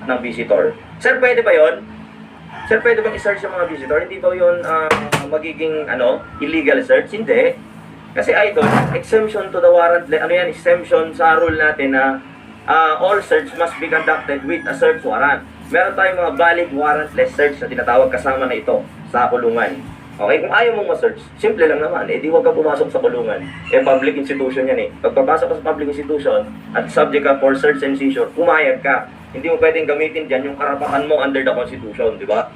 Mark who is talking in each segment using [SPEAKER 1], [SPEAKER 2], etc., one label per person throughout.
[SPEAKER 1] ng visitor. Sir, pwede ba yon? Sir, pwede bang i-search yung mga visitor? Hindi ba yun magiging illegal search? Hindi. Kasi idol, exemption to the warrant, exemption sa rule natin na all search must be conducted with a search warrant. Meron tayong mga valid warrantless search na tinatawag kasama na ito sa kulungan. Okay, kung ayaw mong ma-search, simple lang naman, di huwag ka pumasok sa kulungan. Public institution yan eh. Pag papasok ka sa public institution at subject ka for search and seizure, pumayag ka. Hindi mo pwedeng gamitin dyan yung karapatan mo under the Constitution, di ba?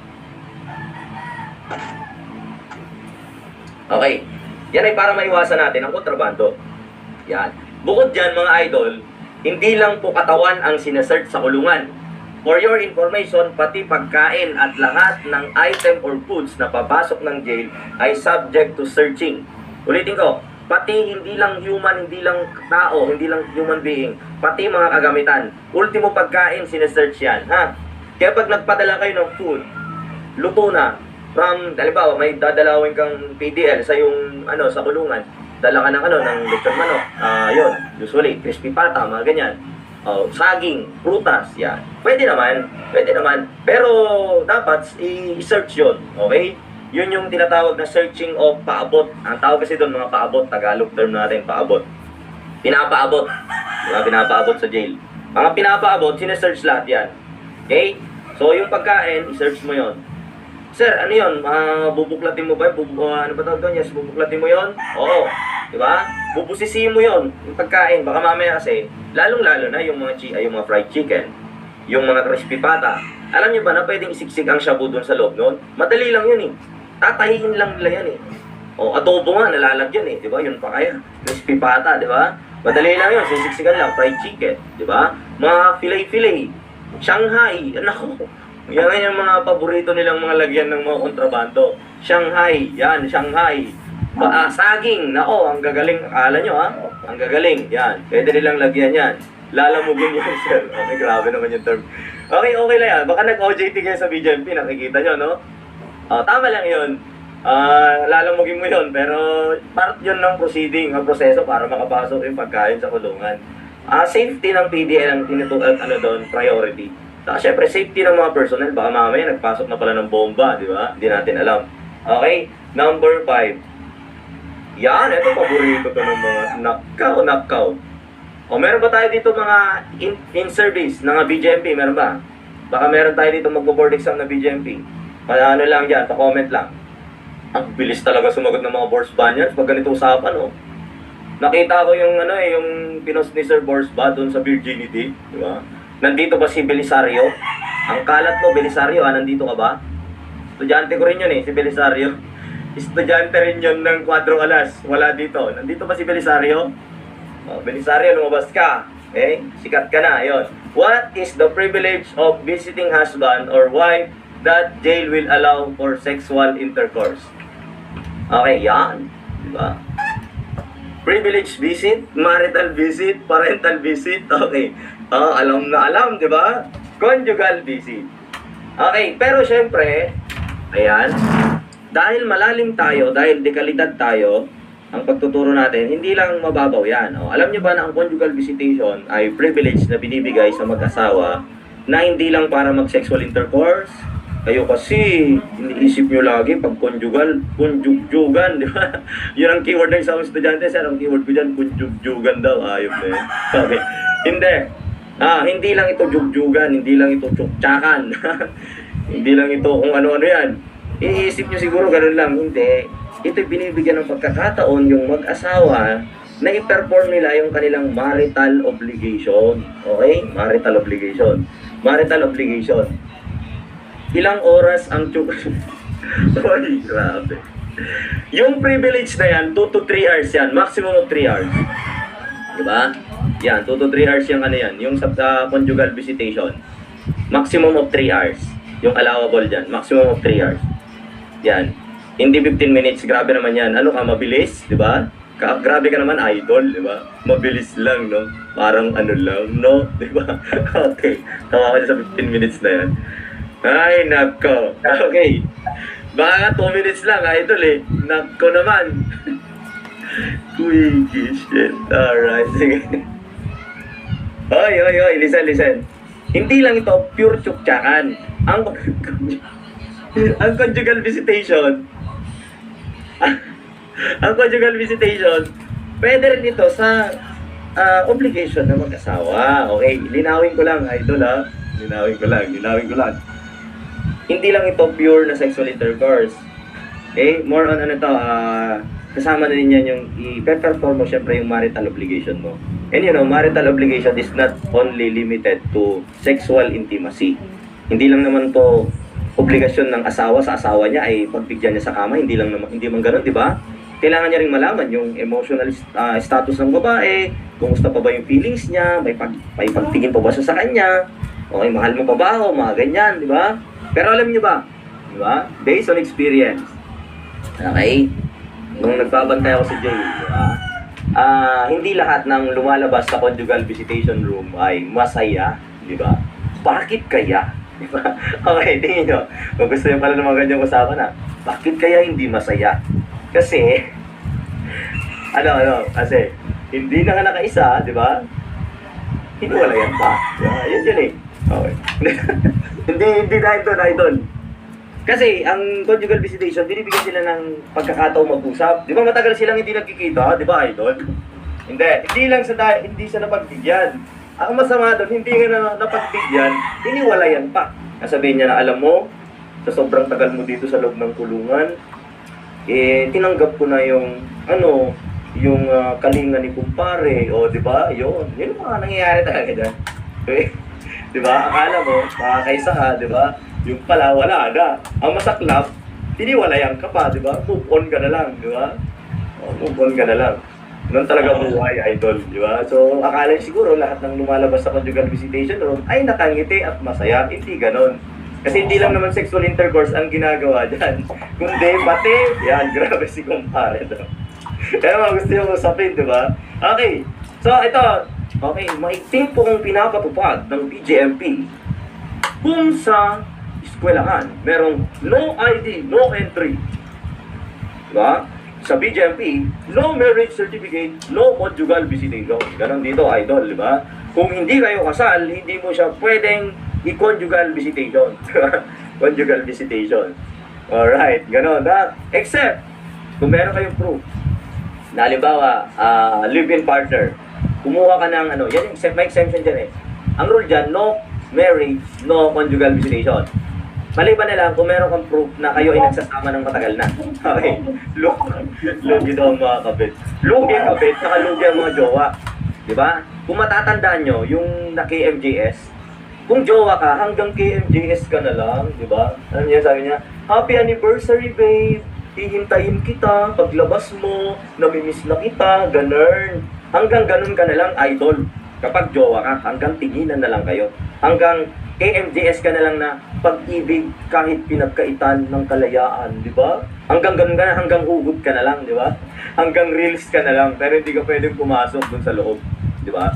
[SPEAKER 1] Okay, yan ay para maiwasan natin ang kontrabando. Yan. Bukod dyan mga idol, hindi lang po katawan ang sinesearch sa kulungan. For your information, pati pagkain at lahat ng item or foods na papasok ng jail ay subject to searching. Ulitin ko, pati hindi lang human, hindi lang tao, hindi lang human being, pati mga kagamitan. Ultimo pagkain, sinesearch yan. Ha? Kaya pag nagpadala kayo ng food, luto na, from, halimbawa, may dadalawin kang PDL sa yung, sa kulungan, dala ka ng lechon manok, yun, usually, crispy pata, mga ganyan. Saging, prutas, yan. Pwede naman. Pero dapat i-search yun, okay? Yun yung tinatawag na searching of paabot. Ang tawag kasi doon mga paabot, Tagalog term natin, paabot. Pinapaabot. Diba? Pinapaabot sa jail. Mga pinapaabot, sinesearch lahat yan. Okay? So yung pagkain, i-search mo yon. Sir, ano yun? Bubuklatin mo ba? Ano ba tawag doon? Yes, bubuklatin mo yon? Oo. Diba? Bubusisiin mo yon, yung pagkain. Baka mamaya kasi, lalong-lalo na yung mga fried chicken, yung mga crispy pata. Alam niyo ba na pwedeng isiksik ang shabu doon sa loob noon? Madali lang yun eh. Tatahiin lang nila yan eh. Adobo nga, nalalagyan eh. Diba? Yun pa kaya. Crispy pata, diba? Madali lang yun. Sisiksikan lang. Fried chicken. Diba? Mga filet-filet. Shanghai. Naku. Yan yung mga paborito nilang mga lagyan ng mga kontrabando. Shanghai. Yan, Shanghai. Saging. Nako, ang gagaling. Akala nyo ha? Ang gagaling. Yan. Pwede nilang lagyan yan. Lalamugin yan, sir. Okay, grabe naman yung term. Okay lang yan. Baka nag-OJT kayo sa BJMP. Nakikita nyo, no? Tama lang yun. Lalamugin mo yun. Pero part yun ng proceeding, ng proseso para makapasok yung pagkain sa kulungan. Safety ng PDL ang tinutukan, doon, priority. Saka syempre, safety ng mga personnel. Baka mamaya nagpasok na pala ng bomba, di ba? Hindi natin alam. Okay? Number 5. Yan, ito paborito to ng mga nakaw. Meron ba tayo dito mga in-service ng BJMP? Meron ba? Baka meron tayo dito magbo-board exam na BJMP. Ano lang dyan, pa-comment lang. Ang bilis talaga sumagot ng mga boards banyans pag ganito usapan, oh. Nakita ko yung yung pinost ni Sir Borsba doon sa virginity, di ba? Nandito ba si Belisario? Ang kalat mo, Belisario, nandito ka ba? Estudyante ko rin yun si Belisario. Estudyante rin yun ng Cuadro Alas. Wala dito. Nandito ba si Belisario? Belisario, lumabas ka. Okay? Sikat ka na. Yun. What is the privilege of visiting husband or wife that jail will allow for sexual intercourse? Okay, yan. Diba? Privilege visit, marital visit, parental visit. Okay. Alam na alam, di ba? Conjugal visit. Okay, pero syempre, ayan, dahil malalim tayo, dahil dekalidad tayo, ang pagtuturo natin, hindi lang mababaw yan. Alam niyo ba na ang conjugal visitation ay privilege na binibigay sa mag-asawa na hindi lang para mag-sexual intercourse. Kayo kasi, iniisip nyo lagi pag conjugal, di ba? Yun ang keyword ng isang estudyante, sir. Ang keyword ko dyan, conjugal daw. Ayop na yun. Okay. Hindi. Hindi lang ito jugjugan, hindi lang ito tsuktsakan. Hindi lang ito kung ano-ano yan. Iisip nyo siguro ganun lang. Hindi. Ito binibigyan ng pagkakataon yung mag-asawa na i-perform nila yung kanilang marital obligation. Okay? Marital obligation. Ilang oras ang Ay, grabe. Yung privilege na yan, 2 to 3 hours yan. Maximum of 3 hours. Diba? Yan, 2 to 3 hours yung yan. Yung sa conjugal visitation. Maximum of 3 hours. Yung allowable dyan. Maximum of 3 hours. Yan. Hindi 15 minutes. Grabe naman yan. Ano ka, mabilis? Diba? Grabe ka naman, idol. Diba? Mabilis lang, no? Parang ano lang, no? Diba? Okay. Tawa ko sa 15 minutes na yan. Ay, nako. Okay. Baka 2 minutes lang, idol eh. Nako naman. Quickie shit. Alright, sige. Oy. Listen. Hindi lang ito pure tsuktsakan. Ang ang conjugal visitation, ang conjugal visitation, pwede rin ito sa obligation ng mag-asawa. Okay, linawin ko lang, idol ha. Linawin ko lang. Hindi lang ito pure na sexual intercourse. Okay, more on ano to, kasama na din yan yung i-perform mo syempre yung marital obligation mo. And you know, marital obligation is not only limited to sexual intimacy. Hindi lang naman to obligasyon ng asawa sa asawa niya ay pagbigyan niya sa kama, hindi man ganoon, di ba? Kailangan niya ring malaman yung emotional status ng babae, kumusta pa ba yung feelings niya, may pagtingin pa ba siya sa kanya, okay, mahal mo pa ba ako, mga ganyan, di ba? Pero alam niyo ba, di ba? Based on experience, okay, nung nagbabantay ako sa jail, di ba? Hindi lahat ng lumalabas sa conjugal visitation room ay masaya, di ba? Bakit kaya? Di ba? Okay, tingin nyo. Kung gusto nyo pala ng mga ganyang usapan na, bakit kaya hindi masaya? Kasi, kasi, hindi na nga nakaisa, di ba? Hiniwalayan pa. Yan yun eh. Okay. hindi dahil doon, idol. Kasi, ang conjugal visitation, binibigyan sila ng pagkakataong mag-usap. Di ba matagal silang hindi nagkikita, di ba, idol? Hindi lang hindi sa napagbigyan. Ang masama doon, hindi nga na napagbigyan, hiniwalayan pa. Nasabihin niya na, alam mo, sa sobrang tagal mo dito sa loob ng kulungan, tinanggap ko na yung, yung kalinga ni kumpare, o di ba? Yun ang mga nangyayari talaga dyan. Okay? Di ba? Akala mo, makakaisa ka, di ba? Yung pala, wala na. Ang masaklap, hiniwalayan ka pa, di ba? Move on ka na lang, di ba? Move on ka na lang. Noon talaga buhay, idol, di ba? So, akala siguro lahat ng lumalabas sa conjugal visitation room ay nakangiti at masaya. Hindi ganon. Kasi hindi lang naman sexual intercourse ang ginagawa dyan. Kundi, pati, yan, grabe si kumpare to. Kaya mga gusto yung usapin, di ba? Okay, so ito, okay, maigting po kong pinapatupad ng BJMP kung sa eskwelahan, merong no ID, no entry. Di ba? Sa BJMP, no marriage certificate, no conjugal visitation. Ganon dito, idol, di ba? Kung hindi kayo kasal, hindi mo siya pwedeng i-conjugal visitation. Conjugal visitation. Alright, ganon. Except, kung meron kayong proof, na halimbawa, live-in partner, kumuha ka ng yan yung may exemption dyan eh. Ang rule dyan, no marriage, no conjugal visitation. Maliban na lang kung meron kang proof na kayo ay nagsasama ng matagal na. Okay. Lugi daw ang mga kabit. Lugi ang kabit, saka lugi ang mga jowa. Diba? Kung matatandaan nyo, yung na KMJS, kung jowa ka, hanggang KMJS ka na lang, diba? Ano niya sabi niya? Happy anniversary, babe! Hihintayin kita, paglabas mo, namimiss na kita, ganun. Hanggang ganun ka na lang, idol. Kapag jowa ka, hanggang tinginan na lang kayo. Hanggang KMJS ka na lang na pag-ibig kahit pinagkaitan ng kalayaan, di ba? Hanggang ganun ka na, hanggang hugot ka na lang, di ba? Hanggang reels ka na lang, pero hindi ka pwedeng pumasok dun sa loob, di ba?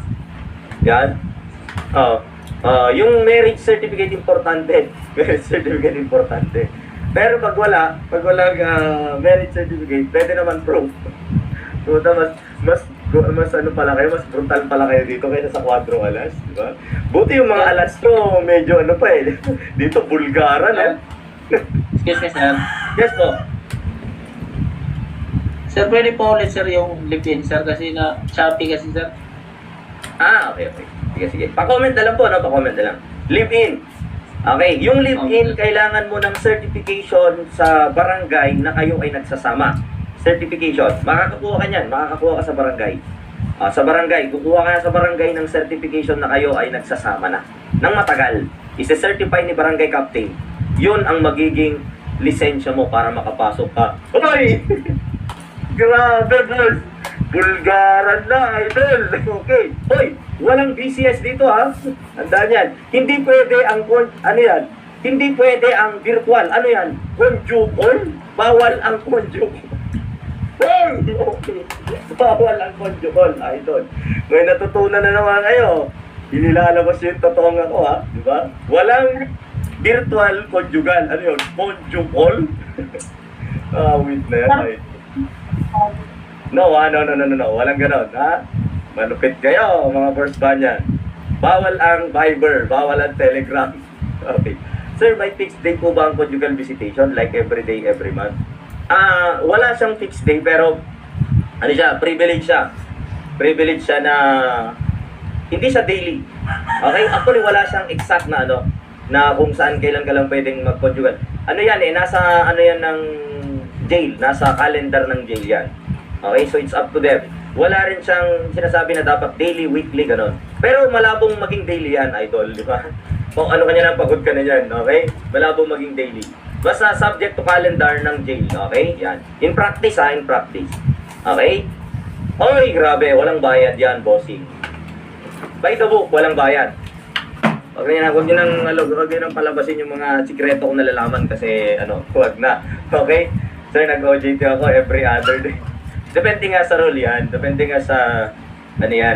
[SPEAKER 1] Yan. Yung marriage certificate importante. Marriage certificate importante. Pero pag walang marriage certificate, pwede naman proof. So, mas pala kayo, mas brutal pala kayo dito kaysa sa Quadro Alas, di ba? Buti yung mga alas ko, medyo dito bulgaran, eh.
[SPEAKER 2] Excuse me, sir.
[SPEAKER 1] Yes po.
[SPEAKER 2] Sir, pwede po ulit, sir, yung live-in, sir, kasi na Shopee kasi, sir.
[SPEAKER 1] Okay. Sige. Pa-comment na lang po, no? Pa-comment na lang. Live-in. Okay, yung live-in, kailangan mo ng certification sa barangay na kayo ay nagsasama. Certification. Makakakuha ka niyan. Makakakuha ka sa barangay. Sa barangay. Kukuha ka na sa barangay ng certification na kayo ay nagsasama na. Nang matagal. Ise-certify ni barangay captain. Yun ang magiging lisensya mo para makapasok ka. Hoy! Grabe, boss! Bulgaran na, idol! Okay. Hoy! Walang BCS dito, ha? Andaan yan. Hindi pwede ang hindi pwede ang virtual. Ano yan? Conjugal? Bawal ang conjugal. Okay. Bawal ang conjugal, idol. May natutunan na naman kayo. Inilalabas yung totoong ako, ha? Di ba? Walang virtual conjugal. Ano yun? Conjugal? Wait na yan, ay. No. Walang ganon, ha? Malupit kayo, mga first banyan. Bawal ang Viber, bawal ang Telegram. Okay. Sir, may fixed day po ba ang conjugal visitation? Like every day, every month? Wala siyang fixed day, pero ano siya, privilege siya. Privilege siya na hindi siya daily. Okay? Actually, wala siyang exact na ano, na kung saan kailan ka lang pwedeng mag-conjugal. Ano yan nasa ano yan ng jail, nasa calendar ng jail yan. Okay? So, it's up to them. Wala rin siyang sinasabi na dapat daily, weekly, gano'n. Pero malabong maging daily yan, idol, di ba? Kung ano kanya na, pagod ka na yan, okay? Malabong maging daily. Basta subject to calendar ng jail, okay? Yan. In practice, in practice. Okay? Oy, grabe, walang bayad yan, bossing. By the book, walang bayad. Huwag niyo nang palabasin yung mga sikreto kong nalalaman kasi, huwag na. Okay? Sir, nag-OJT ako every other day. Depende nga sa rule yan. Depende nga sa,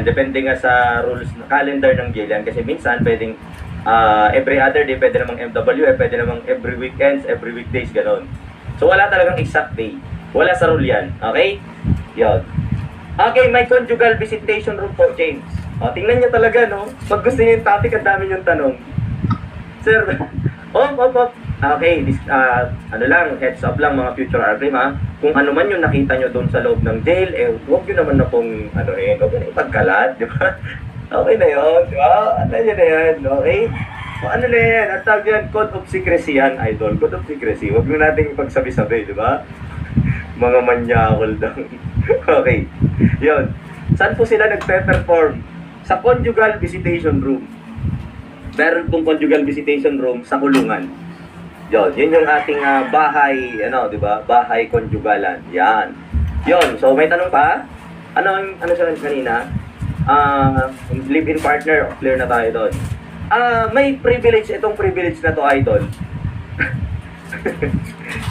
[SPEAKER 1] depende nga sa rules, calendar ng jail yan. Kasi minsan, pwedeng, every other day, pwede namang MWF, pwede namang every weekends, every weekdays, gano'n. So, wala talagang exact day. Wala sa rule yan. Okay? Yun. Okay, may conjugal visitation room po, James. O, tingnan niyo talaga, no? Pag gusto niyo yung topic, ang dami niyong tanong. Sir, op. Okay, heads up lang mga future RPM, ha? Kung ano man yung nakita nyo doon sa loob ng jail, huwag nyo naman na pong, huwag nyo na ipagkalat, di ba? Okay na yun, di ba? Ano yun na yan, okay? O, ano na yan? At tawag yan, code of secrecy yan, idol. Code of secrecy. Huwag nyo natin ipagsabi-sabi, di ba? Mga manyakol daw. Okay. Yun. Saan po sila nagpe-perform? Sa conjugal visitation room. Meron pong conjugal visitation room sa kulungan. Yun yung ating bahay, di ba? Bahay conjugalan. Yan. Yun. So, may tanong pa? Ano siya kanina? Live-in partner. Clear na tayo doon. May privilege. Itong privilege na to, idol.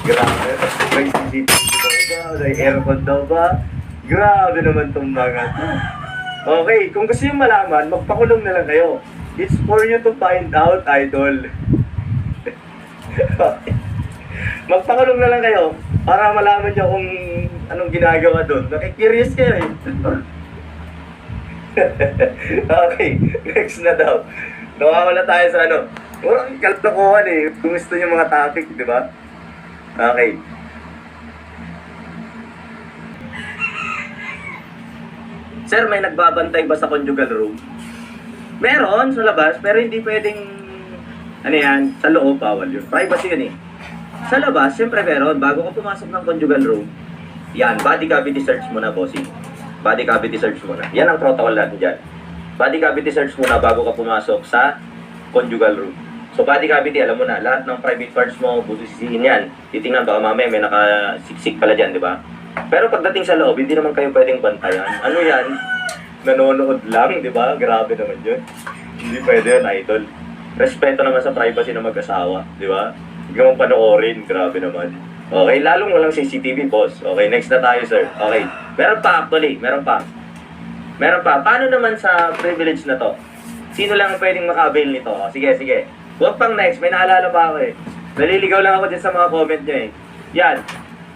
[SPEAKER 1] Grabe. May CCTV daw ba? May aircon daw ba? Grabe naman itong mga to. Okay. Kung gusto nyo malaman, magpakulong na lang kayo. It's for you to find out, idol. Magpakulong na lang kayo para malaman nyo kung anong ginagawa doon. Nakikurious kayo eh. Okay, next na daw. Nawawala tayo sa walang kaltokohan eh. Kung gusto nyo mga topic, di ba? Okay. Sir, may nagbabantay ba sa conjugal room? Meron sa labas, pero hindi pwedeng sa loob, bawal yun. Privacy yun eh. Sa labas, siyempre meron, bago ka pumasok ng conjugal room, yan, body cavity search muna, bossing. Body cavity search muna. Yan ang protocol natin dyan. Body cavity search muna bago ka pumasok sa conjugal room. So, body cavity, alam mo na, lahat ng private parts mo, busisihin yan. Titingnan, baka mamaya may nakasiksik pala dyan, di ba? Pero pagdating sa loob, hindi naman kayo pwedeng bantayan. Ano yan? Nanonood lang, di ba? Grabe naman yun. Hindi pwede yun, idol. Respeto naman sa privacy ng mag-asawa, di ba? Huwag mong panoorin, grabe naman. Okay, lalong walang CCTV, boss. Okay, next na tayo, sir. Okay, meron pa actually, meron pa. Paano naman sa privilege na to? Sino lang ang pwedeng maka-avail nito? O, sige. Huwag pang next, may naalala pa ako eh. Naliligaw lang ako dyan sa mga comment nyo eh. Yan,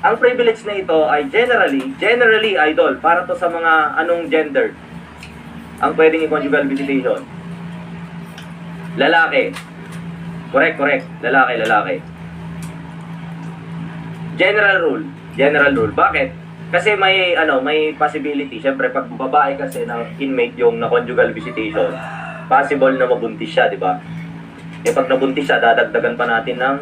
[SPEAKER 1] ang privilege na ito ay generally, idol, para to sa mga anong gender ang pwedeng i-conjugal visitation. Lalaki. Correct. Lalaki. General rule. Bakit? Kasi may possibility. Siyempre pag babae kasi na inmate yung na conjugal visitation, possible na mabuntis siya, di ba? Pag nabuntis siya, dadagdagan pa natin ng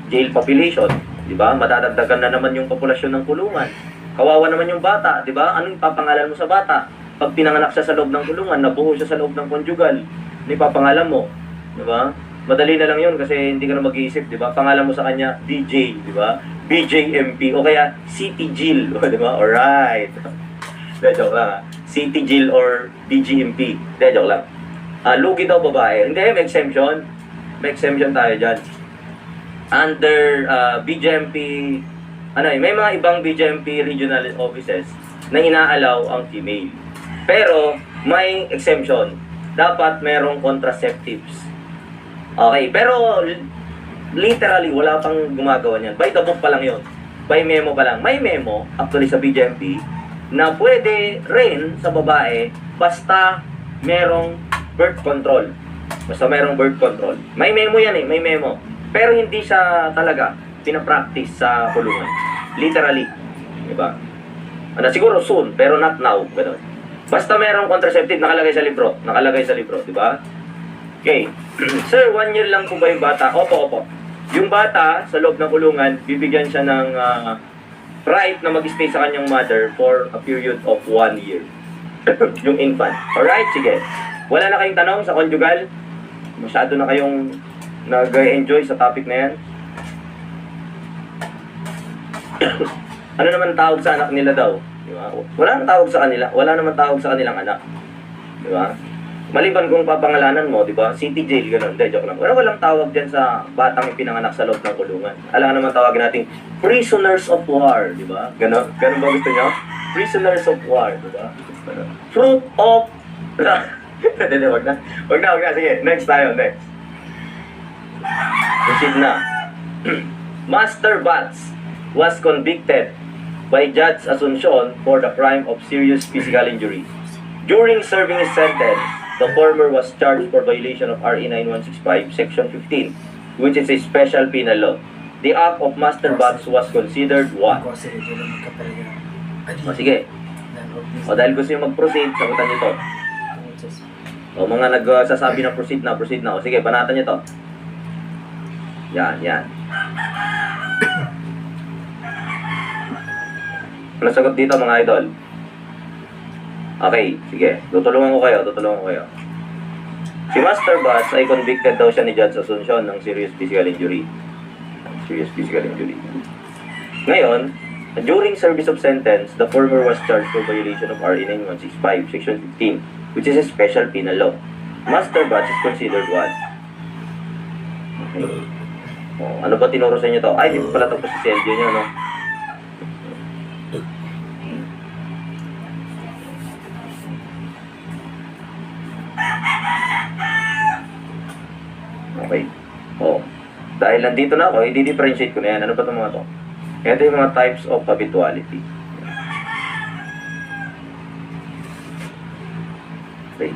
[SPEAKER 1] jail population, di ba? Madadagdagan na naman yung populasyon ng kulungan. Kawawa naman yung bata, di ba? Anong ipapangalan mo sa bata? Pag pinanganak siya sa loob ng kulungan, nabuo siya sa loob ng conjugal, ano ipapangalan mo? Di ba? Madali na lang yun kasi hindi ka na mag-iisip, di ba? Pangalan mo sa kanya, DJ, di ba? BJMP, o kaya City Jill, di ba? Alright. Joke lang, City Jill or BGMP. Joke lang. Lugi daw babae. Hindi, may exemption. May exemption tayo dyan. Under BJMP, may mga ibang BJMP regional offices na inaalaw ang female. Pero, may exemption. Dapat merong contraceptives. Okay, pero literally, wala pang gumagawa niyan. By the book pa lang yun. By memo pa lang. May memo, actually sa BJMP, na pwede rin sa babae basta merong birth control. Basta mayroong birth control. May memo yan may memo. Pero hindi siya talaga pinapractice sa kulungan. Literally. Diba? Siguro soon, pero not now. Ganun. Basta mayroong contraceptive nakalagay sa libro. Diba? Okay. Sir, 1 year lang po ba yung bata? Opo. Yung bata, sa loob ng kulungan, bibigyan siya ng right na mag-stay sa kanyang mother for a period of 1 year. Yung infant. Alright, sige. Wala na kayong tanong sa conjugal? Masyado na kayong nag-enjoy sa topic na yan? Ano naman tawag sa anak nila daw? Diba? Wala naman tawag sa kanila. Wala naman tawag sa kanilang anak. Diba? Maliban kung papangalanan mo, diba? City jail, gano'n. Hindi, joke lang. Walang tawag dyan sa batang ipinanganak sa loob ng kulungan. Alam naman tawagin natin, prisoners of war, diba? Gano'n ba gusto nyo? Prisoners of war, diba? Fruit of... Hindi, wag na. Sige, next tayo, next. Proceed na. Master Bats was convicted by Judge Asuncion for the crime of serious physical injury. During serving his sentence, the former was charged for violation of RE 9165, Section 15, which is a special penal law. The act of Master Bats was considered what? Sige. Dahil gusto nyo mag-proceed, sagutan nyo to. Mga nagsasabi na proceed na. Sige, banatan nyo to. Yan. Ano sagot dito mga idol? Okay, sige. Tutulungan ko kayo. Si Master Bats ay convicted daw siya ni Judge Asuncion ng serious physical injury. Ngayon, during service of sentence, the former was charged for violation of RE 9165, Section 15, which is a special penal law. Master Bats is considered what? Okay. Ano ba tinuro sa inyo to? Ay, dito pala tapos si Sergio nyo, no? Okay. Dahil nandito na ako, i-differentiate ko na yan. Ano ba itong mga to? Ito yung mga types of habituality. Okay.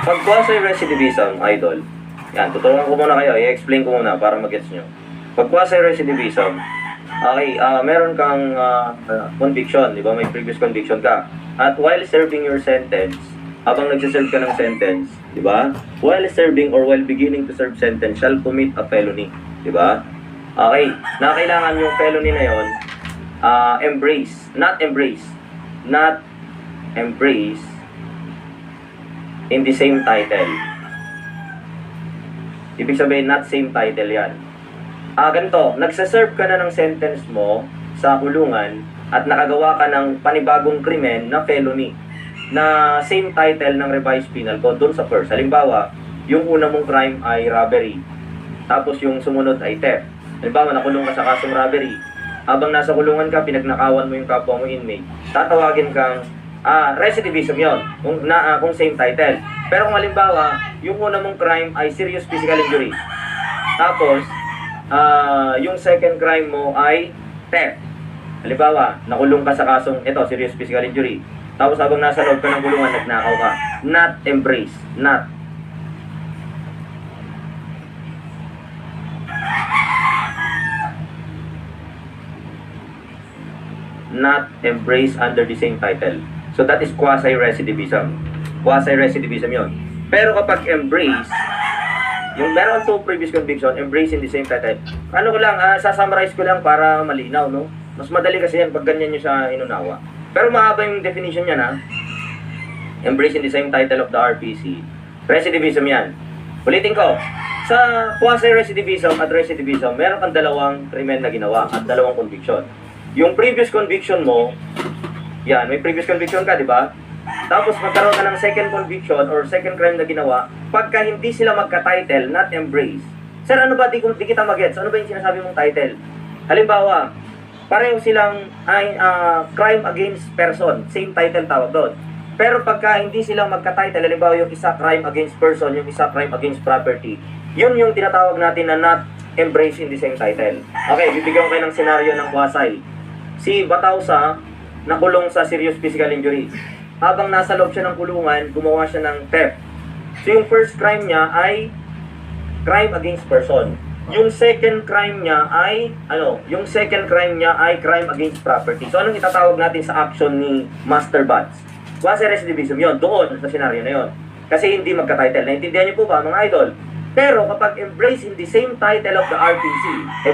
[SPEAKER 1] Pag quasi-recidivism, idol, yan, tutulungan ko muna kayo, i-explain ko muna para mag-gets nyo. Pag quasi-recidivism, okay, meron kang conviction, di ba? May previous conviction ka. At while serving your sentence, habang nagsiserve ka ng sentence, di ba? While serving or while beginning to serve sentence, shall commit a felony, di ba? Okay, na kailangan yung felony na yon, not embrace in the same title. Ibig sabihin, not same title yan. Ganito, nagsaserve ka na ng sentence mo sa kulungan at nakagawa ka ng panibagong krimen na felony na same title ng revised penal code doon sa first. Halimbawa, yung una mong crime ay robbery, tapos yung sumunod ay theft. Halimbawa, nakulong ka sa kasong robbery. Habang nasa kulungan ka, pinagnakawan mo yung kapwa mo inmate, tatawagin kang recidivism yon kung same title. Pero kung halimbawa, yung una mong crime ay serious physical injury, tapos yung second crime mo ay theft. Halimbawa, nakulong ka sa kasong serious physical injury, tapos habang nasa loob ka ng kulungan, nagnakaw ka. Not embrace. Not embrace under the same title. So that is quasi-recidivism. Quasi-recidivism yon. Pero kapag embrace, yung meron 2 previous conviction, embrace in the same title. Ano ko lang, sasummarize ko lang para malinaw, no? Mas madali kasi yan pag ganyan nyo siya inunawa. Pero mahaba yung definition niya, na embrace in the same title of the RPC. Recidivism yan. Ulitin ko, sa quasi-recidivism at recidivism, meron kang 2 krimen na ginawa at 2 conviction. Yung previous conviction mo, yan, may previous conviction ka, di ba? Tapos magkaroon ka ng second conviction or second crime na ginawa, pagka hindi sila magka-title, not embrace. Sir, ano ba, di kita mag-gets? Ano ba yung sinasabi mong title? Halimbawa, pareho silang crime against person, same title tawag doon. Pero pagka hindi silang magka-title, halimbawa yung isa crime against person, yung isa crime against property, yun yung tinatawag natin na not embrace in the same title. Okay, bibigyan ko kayo ng senaryo ng quasi. Si Batausa nakulong sa serious physical injury. habang nasa loob siya ng kulungan, gumawa siya ng theft. So yung first crime niya ay crime against person. Yung second crime niya ay crime against property. So anong itatawag natin sa action ni Master Bats? Quasi recidivism yon, doon sa scenario na yon. Kasi hindi magka-title. Naintindihan niyo po ba mga idol? Pero kapag embrace in the same title of the RPC,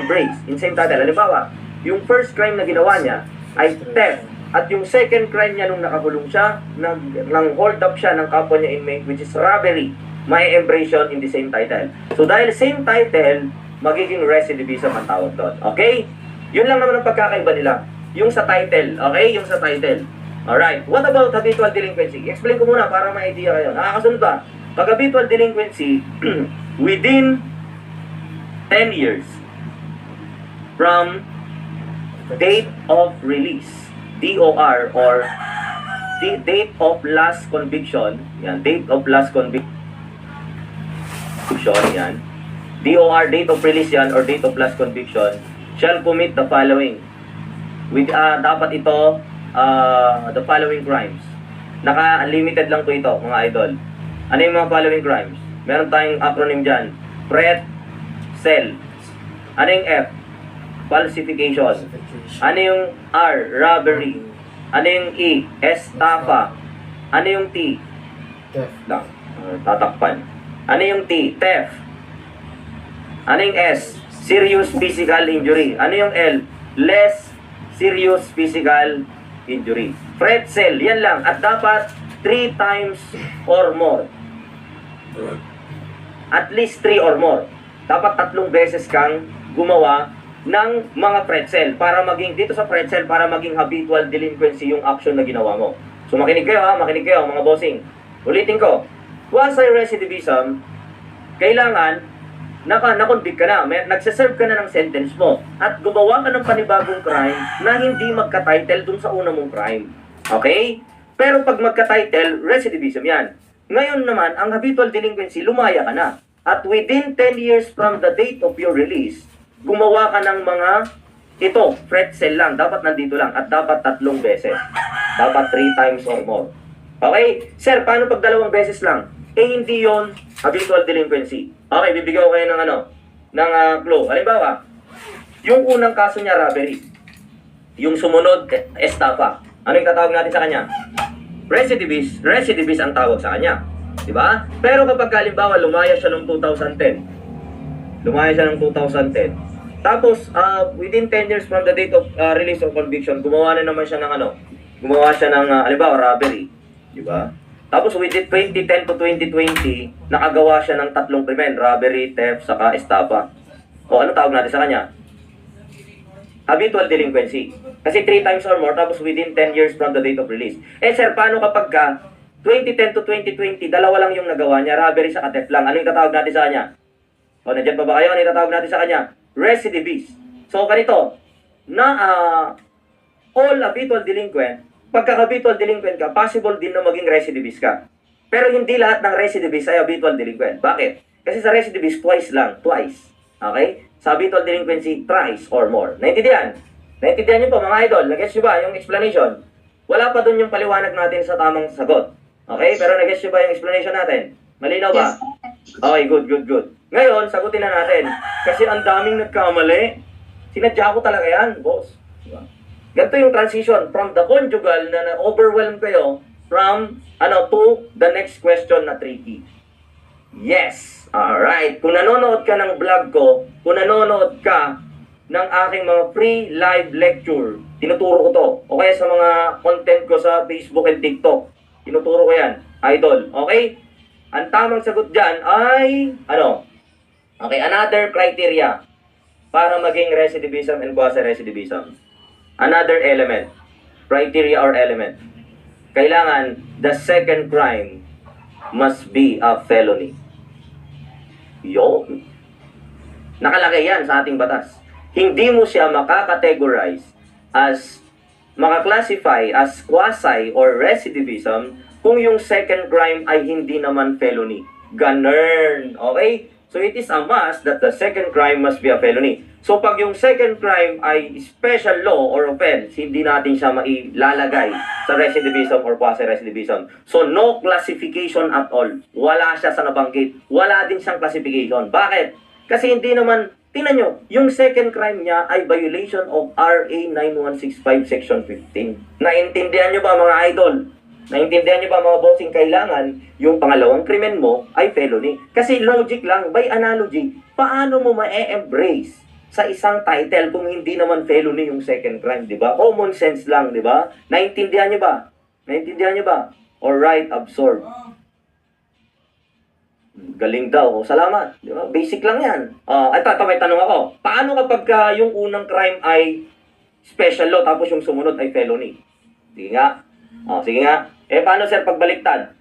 [SPEAKER 1] embrace in same title, halimbawa, yung first crime na ginawa niya ay theft. At yung second crime niya nung nakakulong siya, nang hold up siya ng kapwa niya inmate, which is robbery, may embrace yun in the same title. So dahil same title, magiging recidivism ang tawag doon. Okay? Yun lang naman ang pagkakaiba nila. Yung sa title. Okay? Yung sa title. Alright. What about habitual delinquency? Explain ko muna para may idea kayo. Nakakasunod ba? Pag habitual delinquency, within 10 years from date of release, DOR or the date of last conviction, yan, date of last conviction, yan, DOR, date of release yan, or date of last conviction, shall commit the following. With, dapat ito, the following crimes. Naka-unlimited lang po ito, mga idol. Ano yung mga following crimes? Meron tayong acronym dyan. Threat, cell. Ano yung F? Falsification. Ano yung R? Robbery. Ano yung E? Estafa. Ano yung T?
[SPEAKER 3] Theft.
[SPEAKER 1] Lang. Tatakpan. Ano yung T? Theft. Ano yung S? Serious physical injury. Ano yung L? Less serious physical injury. Threat, cell. Yan lang. At dapat 3 times or more. At least 3 or more. Dapat 3 beses kang gumawa ng mga pretzel para maging dito sa pretzel para maging habitual delinquency yung action na ginawa mo. So makinig kayo mga bossing. Ulitin ko. Quasi-recidivism, kailangan na-convict ka na, nagsaserve ka na ng sentence mo at gumawa ka ng panibagong crime na hindi magka-title dun sa una mong crime. Okay? Pero pag magka-title, recidivism yan. Ngayon naman, ang habitual delinquency, lumaya ka na. At within 10 years from the date of your release, gumawa ka ng mga ito, pretzel lang, dapat nandito lang at dapat 3 beses. Dapat 3 times or more. Okay? Sir, paano pag 2 beses lang? Hindi yon habitual delinquency. Okay, bibigyan ko kayo ng clue. Halimbawa, yung unang kaso niya, robbery. Yung sumunod, estafa. Ano yung tatawag natin sa kanya? Recidivist. Recidivist ang tawag sa kanya. Diba? Pero kapag halimbawa, lumaya siya noong 2010. Tapos, within 10 years from the date of release of conviction, gumawa na naman siya ng halimbawa, robbery. Diba? Tapos, within 2010 to 2020, nakagawa siya ng 3 krimen, robbery, theft, saka estafa. O, ano tawag natin sa kanya? Habitual delinquency. Kasi 3 times or more, tapos within 10 years from the date of release. Eh, sir, paano kapag 2010 to 2020, 2 lang yung nagawa niya, robbery, saka theft lang. Ano yung tatawag natin sa kanya? O, nandiyan pa ba kayo? Ano yung tatawag natin sa kanya? Recidivist. So, ganito, all habitual delinquent, pagka-habitual delinquent ka, possible din na maging recidivist ka. Pero hindi lahat ng recidivist ay habitual delinquent. Bakit? Kasi sa recidivist, twice lang. Twice. Okay? Sa habitual delinquency, thrice or more. Naintindihan? Naintindihan niyo po, mga idol? Nag-gets niyo ba yung explanation? Wala pa dun yung paliwanag natin sa tamang sagot. Okay? Pero nag-gets niyo ba yung explanation natin? Malinaw ba? Okay, good. Ngayon, sagutin na natin. Kasi ang daming nagkamali. Sinadya ko talaga yan, boss. Diba? Ganito yung transition from the conjugal na na-overwhelm kayo from to the next question na tricky. Yes! Alright. Kung nanonood ka ng vlog ko, kung nanonood ka ng aking mga free live lecture, tinuturo ko to. O kaya sa mga content ko sa Facebook and TikTok, tinuturo ko yan. Idol. Okay? Ang tamang sagot dyan ay, Okay, another criteria para maging recidivism and quasi-recidivism. Another element. Criteria or element. Kailangan, the second crime must be a felony. Yun. Nakalagay yan sa ating batas. Hindi mo siya makakategorize as, makaklasify as quasi or recidivism kung yung second crime ay hindi naman felony. Ganun. Okay? So it is a must that the second crime must be a felony. So pag yung second crime ay special law or offense, hindi natin siya mailalagay sa recidivism or quasi-recidivism. So no classification at all. Wala siya sa nabanggit. Wala din siyang classification. Bakit? Kasi hindi naman, tingnan nyo, yung second crime niya ay violation of RA 9165 Section 15. Naintindihan nyo ba mga idol? Naintindihan niyo ba mga bossing, kailangan yung pangalawang krimen mo ay felony. Kasi logic lang, by analogy, paano mo ma-embrace sa isang title kung hindi naman felony yung second crime, di ba? Common sense lang, di ba? Naintindihan niyo ba? Naintindihan niyo ba? Alright, absorb. Galing daw. Salamat. Di ba? Basic lang yan. Ito, may tanong ako. Paano kapag yung unang crime ay special law tapos yung sumunod ay felony? Sige nga. Sige nga. Paano sir pagbaliktad?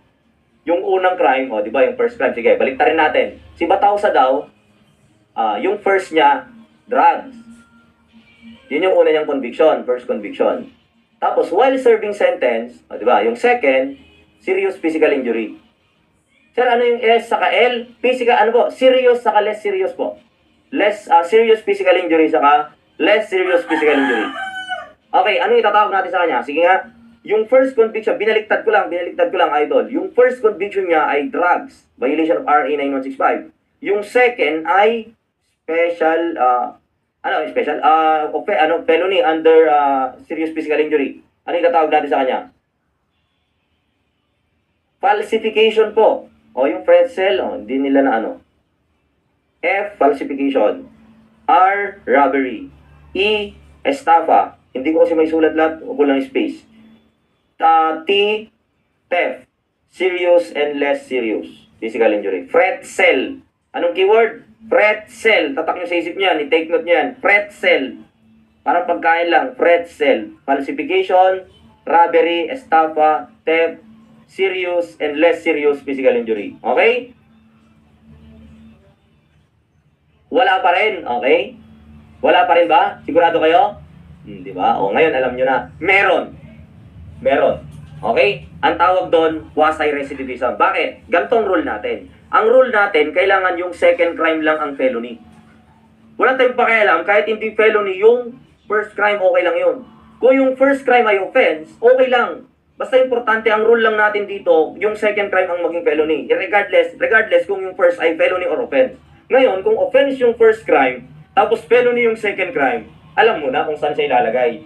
[SPEAKER 1] Yung unang crime, di ba, yung first crime, sige, baliktarin natin. Si Batausa daw, yung first niya, drugs. Yun yung una niyang conviction, first conviction. Tapos, while serving sentence, di ba, yung second, serious physical injury. Sir, ano yung S saka L? Physical, ano po? Serious saka less serious po. Less serious physical injury saka less serious physical injury. Okay, ano yung itatawag natin sa kanya? Sige nga. Yung first conviction, binaliktad ko lang, idol. Yung first conviction niya ay drugs, violation of RA 9165. Yung second ay special, felony under serious physical injury. Ano yung tatawag natin sa kanya? Falsification po. Yung pretzel, hindi nila na ano. F, falsification. R, robbery. E, estafa. Hindi ko kasi may sulat lahat, o lang space. T, theft, serious and less serious physical injury. Pretzel. Anong keyword? Pretzel. Tatak nyo sa isip niyan, i-take note niyan. Pretzel. Parang pagkain lang. Pretzel. Falsification, robbery, estafa, theft, serious and less serious physical injury. Okay? Wala pa rin. Okay? Wala pa rin ba? Sigurado kayo? Di ba? Ngayon alam nyo na. Meron. Okay? Ang tawag doon, quasi-recidivism. Bakit? Gantong rule natin. Ang rule natin, kailangan yung second crime lang ang felony. Wala tayong pakialam, kahit hindi felony, yung first crime, okay lang yun. Kung yung first crime ay offense, okay lang. Basta importante, ang rule lang natin dito, yung second crime ang maging felony. Regardless kung yung first ay felony or offense. Ngayon, kung offense yung first crime, tapos felony yung second crime, alam mo na kung saan siya ilalagay.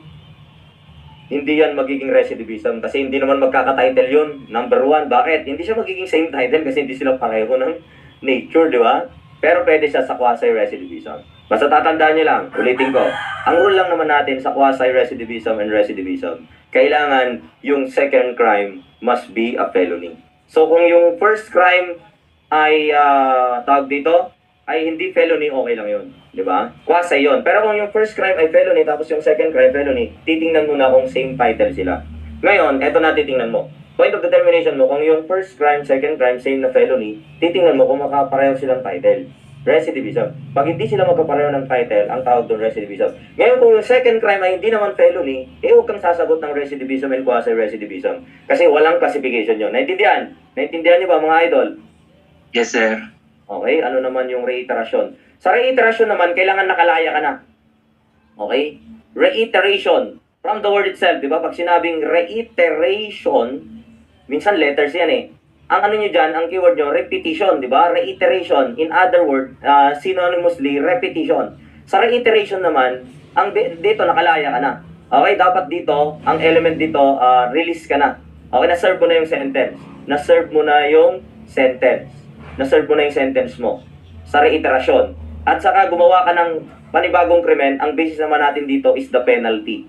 [SPEAKER 1] Hindi yan magiging recidivism kasi hindi naman magkaka-title yun. Number one, bakit? Hindi siya magiging same title kasi hindi sila pareho ng nature, di ba? Pero pwede siya sa quasi-recidivism. Basta tatandaan nyo lang, ulitin ko. Ang rule lang naman natin sa quasi-recidivism and recidivism, kailangan yung second crime must be a felony. So kung yung first crime ay tawag dito, ay hindi felony, okay lang yun. Di ba? Quasi yun. Pero kung yung first crime ay felony, tapos yung second crime felony, titingnan mo na kung same title sila. Ngayon, eto na titingnan mo. Point of determination mo, kung yung first crime, second crime, same na felony, titingnan mo kung makapareho silang title. Recidivism. Pag hindi sila magkapareho ng title, ang tawag doon recidivism. Ngayon, kung yung second crime ay hindi naman felony, huwag kang sasagot ng recidivism and quasi-recidivism. Kasi walang classification yun. Naintindihan? Naintindihan niyo ba mga idol?
[SPEAKER 2] Yes, sir.
[SPEAKER 1] Okay, ano naman yung reiteration? Sa reiteration naman, kailangan nakalaya ka na. Okay? Reiteration. From the word itself, di ba? Pag sinabing reiteration, minsan letters yan eh. Ang ano nyo dyan, ang keyword nyo, repetition, di ba? Reiteration. In other word, synonymously, repetition. Sa reiteration naman, dito nakalaya ka na. Okay, dapat dito, ang element dito, release ka na. Okay, na-serve mo na yung sentence. Na-serve mo na yung sentence. Na-serve mo na yung sentence mo sa reiterasyon. At saka gumawa ka ng panibagong krimen, ang basis naman natin dito is the penalty.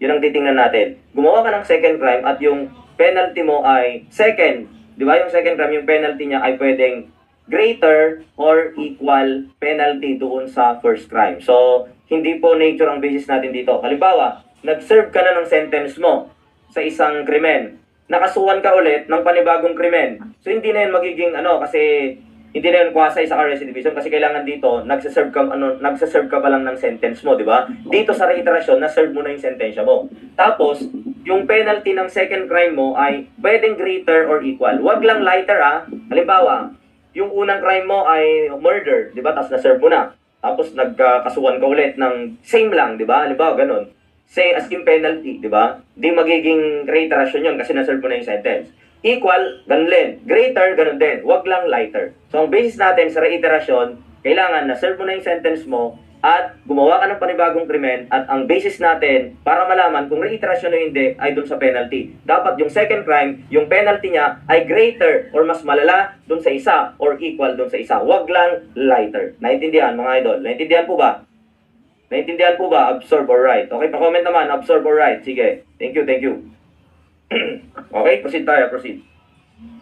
[SPEAKER 1] Yun ang titingnan natin. Gumawa ka ng second crime at yung penalty mo ay second. Di ba yung second crime, yung penalty niya ay pwedeng greater or equal penalty doon sa first crime. So, hindi po nature ang basis natin dito. Halimbawa, nag-serve ka na ng sentence mo sa isang krimen. Nakasuhan ka ulit ng panibagong krimen. So hindi na yun magiging kasi hindi na yun quasi sa recidivism kasi kailangan dito nagse-serve ka pa lang ng sentence mo, di ba? Dito sa reiterasyon, na-serve mo na yung sentensya mo. Tapos, yung penalty ng second crime mo ay pwedeng greater or equal. Wag lang lighter Halimbawa, yung unang crime mo ay murder, di ba? Tapos na-serve mo na. Tapos nagkakasuhan ka ulit ng same lang, di ba? Halimbawa, ganun. Say as in penalty, di ba? Di magiging reiteration yun kasi na-serve mo na yung sentence. Equal, ganun din. Greater, ganun din. Wag lang lighter. So, ang basis natin sa reiteration, kailangan na-serve mo na yung sentence mo at gumawa ka ng panibagong krimen at ang basis natin para malaman kung reiteration o hindi ay dun sa penalty. Dapat yung second crime, yung penalty niya ay greater or mas malala dun sa isa or equal dun sa isa. Wag lang lighter. Naintindihan mga idol? Naintindihan po ba? Naintindihan po ba? Absorb or write? Okay, pa-comment naman. Absorb or write. Sige. Thank you, thank you. Okay, proceed tayo, proceed.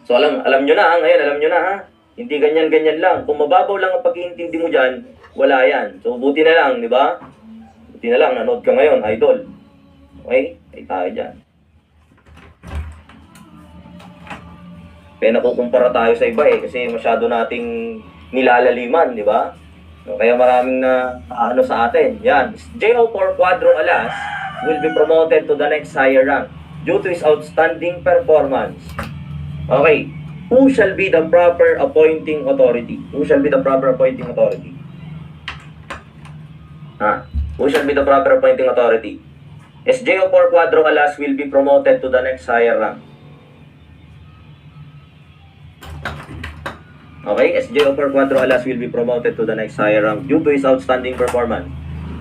[SPEAKER 1] So alam nyo na, ngayon alam nyo na ha. Hindi ganyan-ganyan lang. Kung mababaw lang ang pag-iintindi mo dyan, wala yan. So buti na lang, di ba? Buti na lang, nanood ka ngayon, idol. Okay? Ay tayo dyan. Kaya nakukumpara tayo sa iba kasi masyado nating nilalaliman, di ba? So, kaya maraming na ano sa atin. Yan. JO4 Cuadro Alas will be promoted to the next higher rank due to his outstanding performance. Okay. Who shall be the proper appointing authority? Who shall be the proper appointing authority? Who shall be the proper appointing authority? SJO4 Cuadro Alas will be promoted to the next higher rank. Okay, SJO4 Cuadro Alas will be promoted to the next higher rank due to his outstanding performance.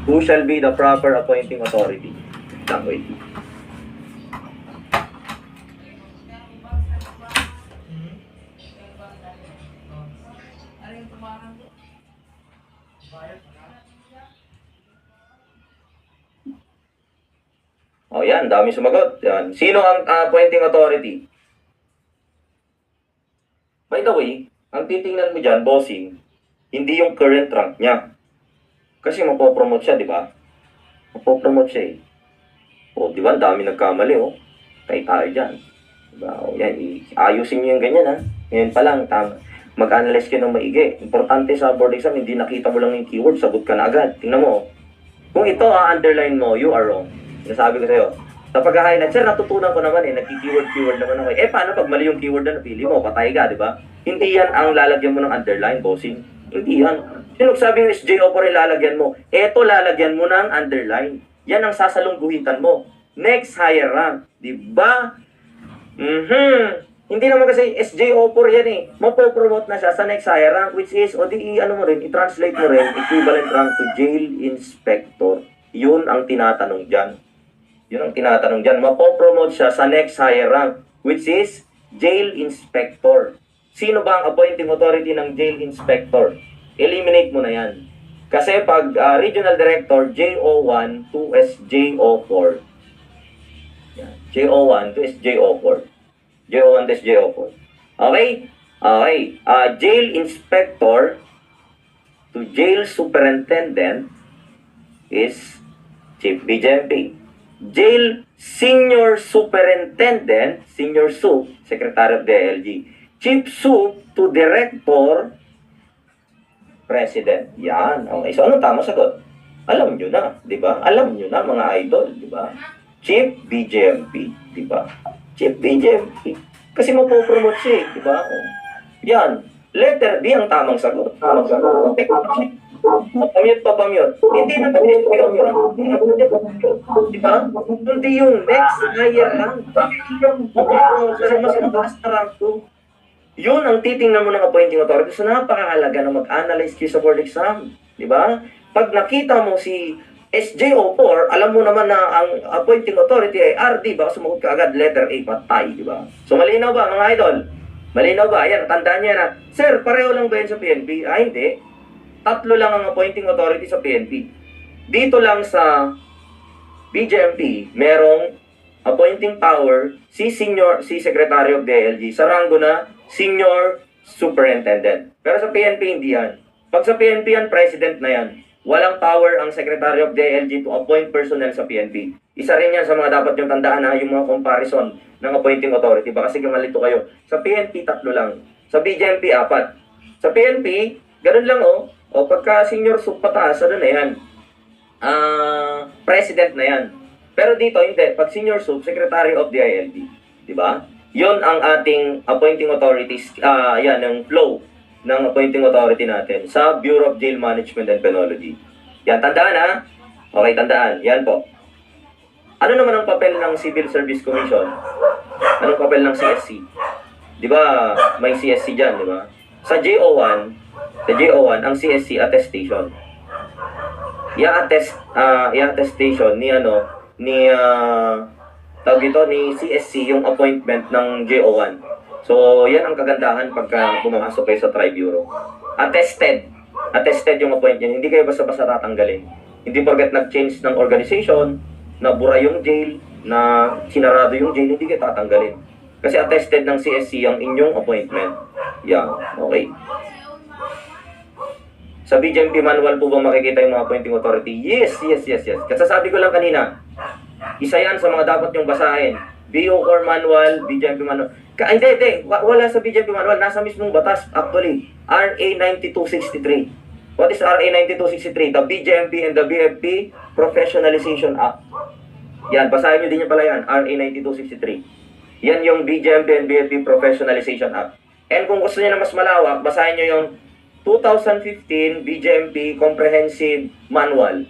[SPEAKER 1] Who shall be the proper appointing authority? Wait. Oh, yan, dami sumagot. Yan. Sino ang appointing authority? By the way, ang titingnan mo dyan, bossing, hindi yung current rank niya. Kasi mapopromote siya, di ba? Mapopromote siya O, di ba? Ang dami nagkamali, Tayo tayo dyan. Diba? O, yan, ayusin niyo yung ganyan, ha? Ngayon pa lang, tama. Mag-analyze kayo ng maigi. Importante sa board exam, hindi nakita mo lang yung keyword, sagot ka na agad. Tingnan mo, kung ito, underline mo, you are wrong. Nasabi ko sa'yo. Sa pag-highlight, sir, natutunan ko naman nagki-keyword naman ako. Paano pag mali yung keyword na napili mo? Patay ka, di ba? Hindi yan ang lalagyan mo ng underline, bossing. Hindi yan. Sino sabi yung SJO pa rin lalagyan mo? Eto lalagyan mo ng underline. Yan ang sasalungguhitan mo. Next higher rank. Di ba? Hindi naman kasi SJO4 yan Mapopromote na siya sa next higher rank, which is, i-translate mo rin, equivalent rank to jail inspector. Yun ang tinatanong dyan. Mapopromote siya sa next higher rank, which is jail inspector. Sino ba ang appointing authority ng jail inspector? Eliminate mo na yan. Kasi pag regional director, JO1 to SJO4. Yan. JO1 to SJO4. JO1 to SJO4. Okay? Okay. Jail inspector to jail superintendent is Chief BJMP. Jail Senior Superintendent, Senior Sup, Secretary of the ALG. Chief Sup to Director, President. Yan. Okay. So, anong tama sagot? Alam nyo na, di ba? Alam nyo na, mga idol, di ba? Chief BJMP, di ba? Chief BJMP. Kasi mapopromote siya, di ba? Yan. Letter D ang tamang sagot. Tamang sagot. Okay. Pamute. Hindi na di ba? Hindi yung next higher rank. Kasi mas mataas na rank 2. Yun ang titingnan mo ng appointing authority. So napakahalaga na mag-analyze kayo sa board exam. Di ba? Pag nakita mo si SJO4, alam mo naman na ang appointing authority ay RD. Baka sumagot ka agad letter A, patay. Di ba? So malinaw ba mga idol? Malinaw ba? Ayan, tandaan niya na, sir, pareho lang ba yan sa PNP? Hindi. 3 lang ang appointing authority sa PNP. Dito lang sa BJMP, merong appointing power si Secretary of the ALG sa ranggo na Senior Superintendent. Pero sa PNP hindi yan. Pag sa PNP yan, President na yan. Walang power ang Secretary of the ALG to appoint personnel sa PNP. Isa rin yan sa mga dapat yung tandaan yung mga comparison ng appointing authority. Baka sige malito kayo. Sa PNP, 3 lang. Sa BJMP, 4. Sa PNP, ganun lang O pagka senior sup pataas, ano na yan? President na yan. Pero dito, hindi. Pag senior sup, Secretary of the ILD. Diba? Yun ang ating appointing authorities, yan, yung flow. ng appointing authority natin sa Bureau of Jail Management and Penology. Yan, tandaan ha? Okay, tandaan. Yan po. Ano naman ang papel ng Civil Service Commission? Anong papel ng CSC? Di ba, may CSC dyan, di ba? Sa JO1, ang CSC attestation. I-attestation ni tawag ito ni CSC yung appointment ng JO1. So, yan ang kagandahan pagka pumasok kayo sa Tri-Bureau. Attested yung appointment. Hindi kayo basta-basta tatanggalin. Hindi porket nag-change ng organization, nabura yung jail, na sinarado yung jail, hindi kayo tatanggalin. Kasi attested ng CSC ang inyong appointment. Yeah, okay. Sa BJMP manual po ba makikita yung mga appointing authority? Yes. Kasasabi ko lang kanina, isa yan sa mga dapat yung basahin. BO Core Manual, BJMP Manual. Hindi. Wala sa BJMP Manual. Nasa mismong batas, actually. RA 9263. What is RA 9263? The BJMP and the BFP Professionalization Act. Yan, basahin nyo din yung pala yan. RA 9263. Yan yung BJMP and BFP Professionalization Act. And kung gusto niyo na mas malawak, basahin nyo yung 2015 BJMP Comprehensive Manual.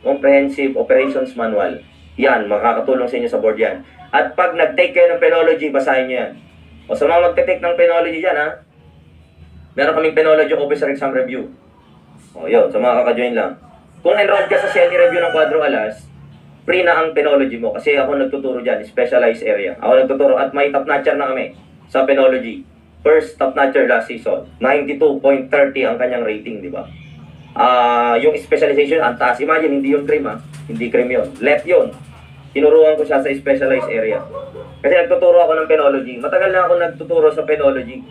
[SPEAKER 1] Comprehensive Operations Manual. Yan, makakatulong sa inyo sa board yan. At pag nag-take kayo ng penology, basahin nyo yan. O sa mga mag-take ng penology dyan, ha? Meron kaming penology officer exam review. O yun, sa mga kaka-join lang. Kung enrolled ka sa CENI review ng Quadro Alas, free na ang penology mo. Kasi ako nagtuturo dyan, specialized area. Ako nagtuturo at may top-notcher na kami sa penology. First top-notcher last season. 92.30 ang kanyang rating, di ba? Yung specialization, ang taas. Imagine, hindi yung cream, ha? Hindi cream yun. Left yun. Tinuruan ko siya sa specialized area. Kasi nagtuturo ako ng penology. Matagal na ako nagtuturo sa penology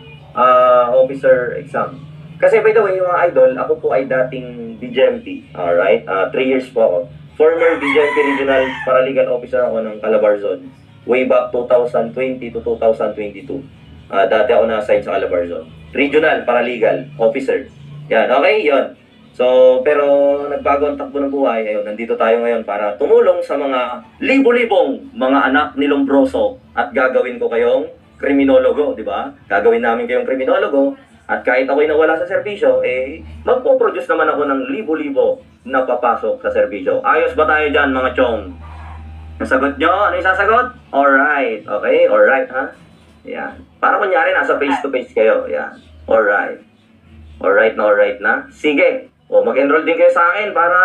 [SPEAKER 1] officer exam. Kasi by the way, yung mga idol, ako po ay dating BJMP. Alright? 3 years po ako. Former BJMP Regional Paralegal Officer ako ng Calabar Zone. Way back 2020 to 2022. Dati ako na-assign sa Calabar Zone. Regional Paralegal Officer. Yan, okay? Yon. So, pero nagbago ang takbo ng buhay. Ayun, nandito tayo ngayon para tumulong sa mga libo-libong mga anak ni Lombroso at gagawin ko kayong kriminologo, di ba? Gagawin namin kayong kriminologo at kahit ako'y nawala sa serbisyo, magpo-produce naman ako ng libo-libo na papasok sa serbisyo. Ayos ba tayo dyan, mga chong? Nasagot nyo? Ano yung sasagot? Alright. Okay? Alright, ha? Yan. Para kunyari, nasa face-to-face kayo. Yan. Alright. Alright na. Sige. O, mag-enroll din kayo sa akin para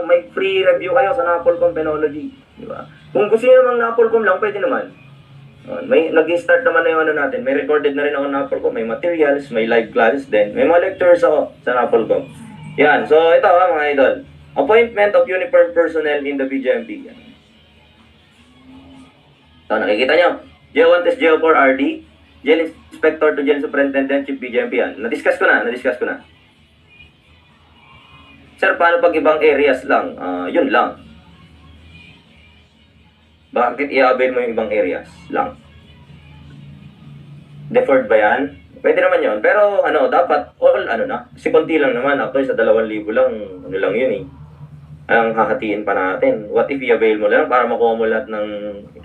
[SPEAKER 1] may free review kayo sa Napolcom Penology. Di ba? Kung gusto nyo naman Napolcom lang, pwede naman. May nag-start naman na yung ano natin. May recorded na rin ako Napolcom. May materials, may live classes din. May mga lectures ako sa Napolcom. Yan. So, ito mga idol. Appointment of uniformed personnel in the BJMP. Yan. So, nakikita nyo. J1 test J4 RD. Jail Inspector to Jail Superintendent Chief BJMP yan. Na-discuss ko na. Sir, paano pag ibang areas lang? Yun lang. Bakit i-avail mo yung ibang areas lang? Deferred ba yan? Pwede naman yun. Pero dapat all na. Kasi konti lang naman. Actually, sa 2,000 lang, lang yun eh. Ang hahatiin pa natin. What if i-avail mo lang para makuha mo lahat ng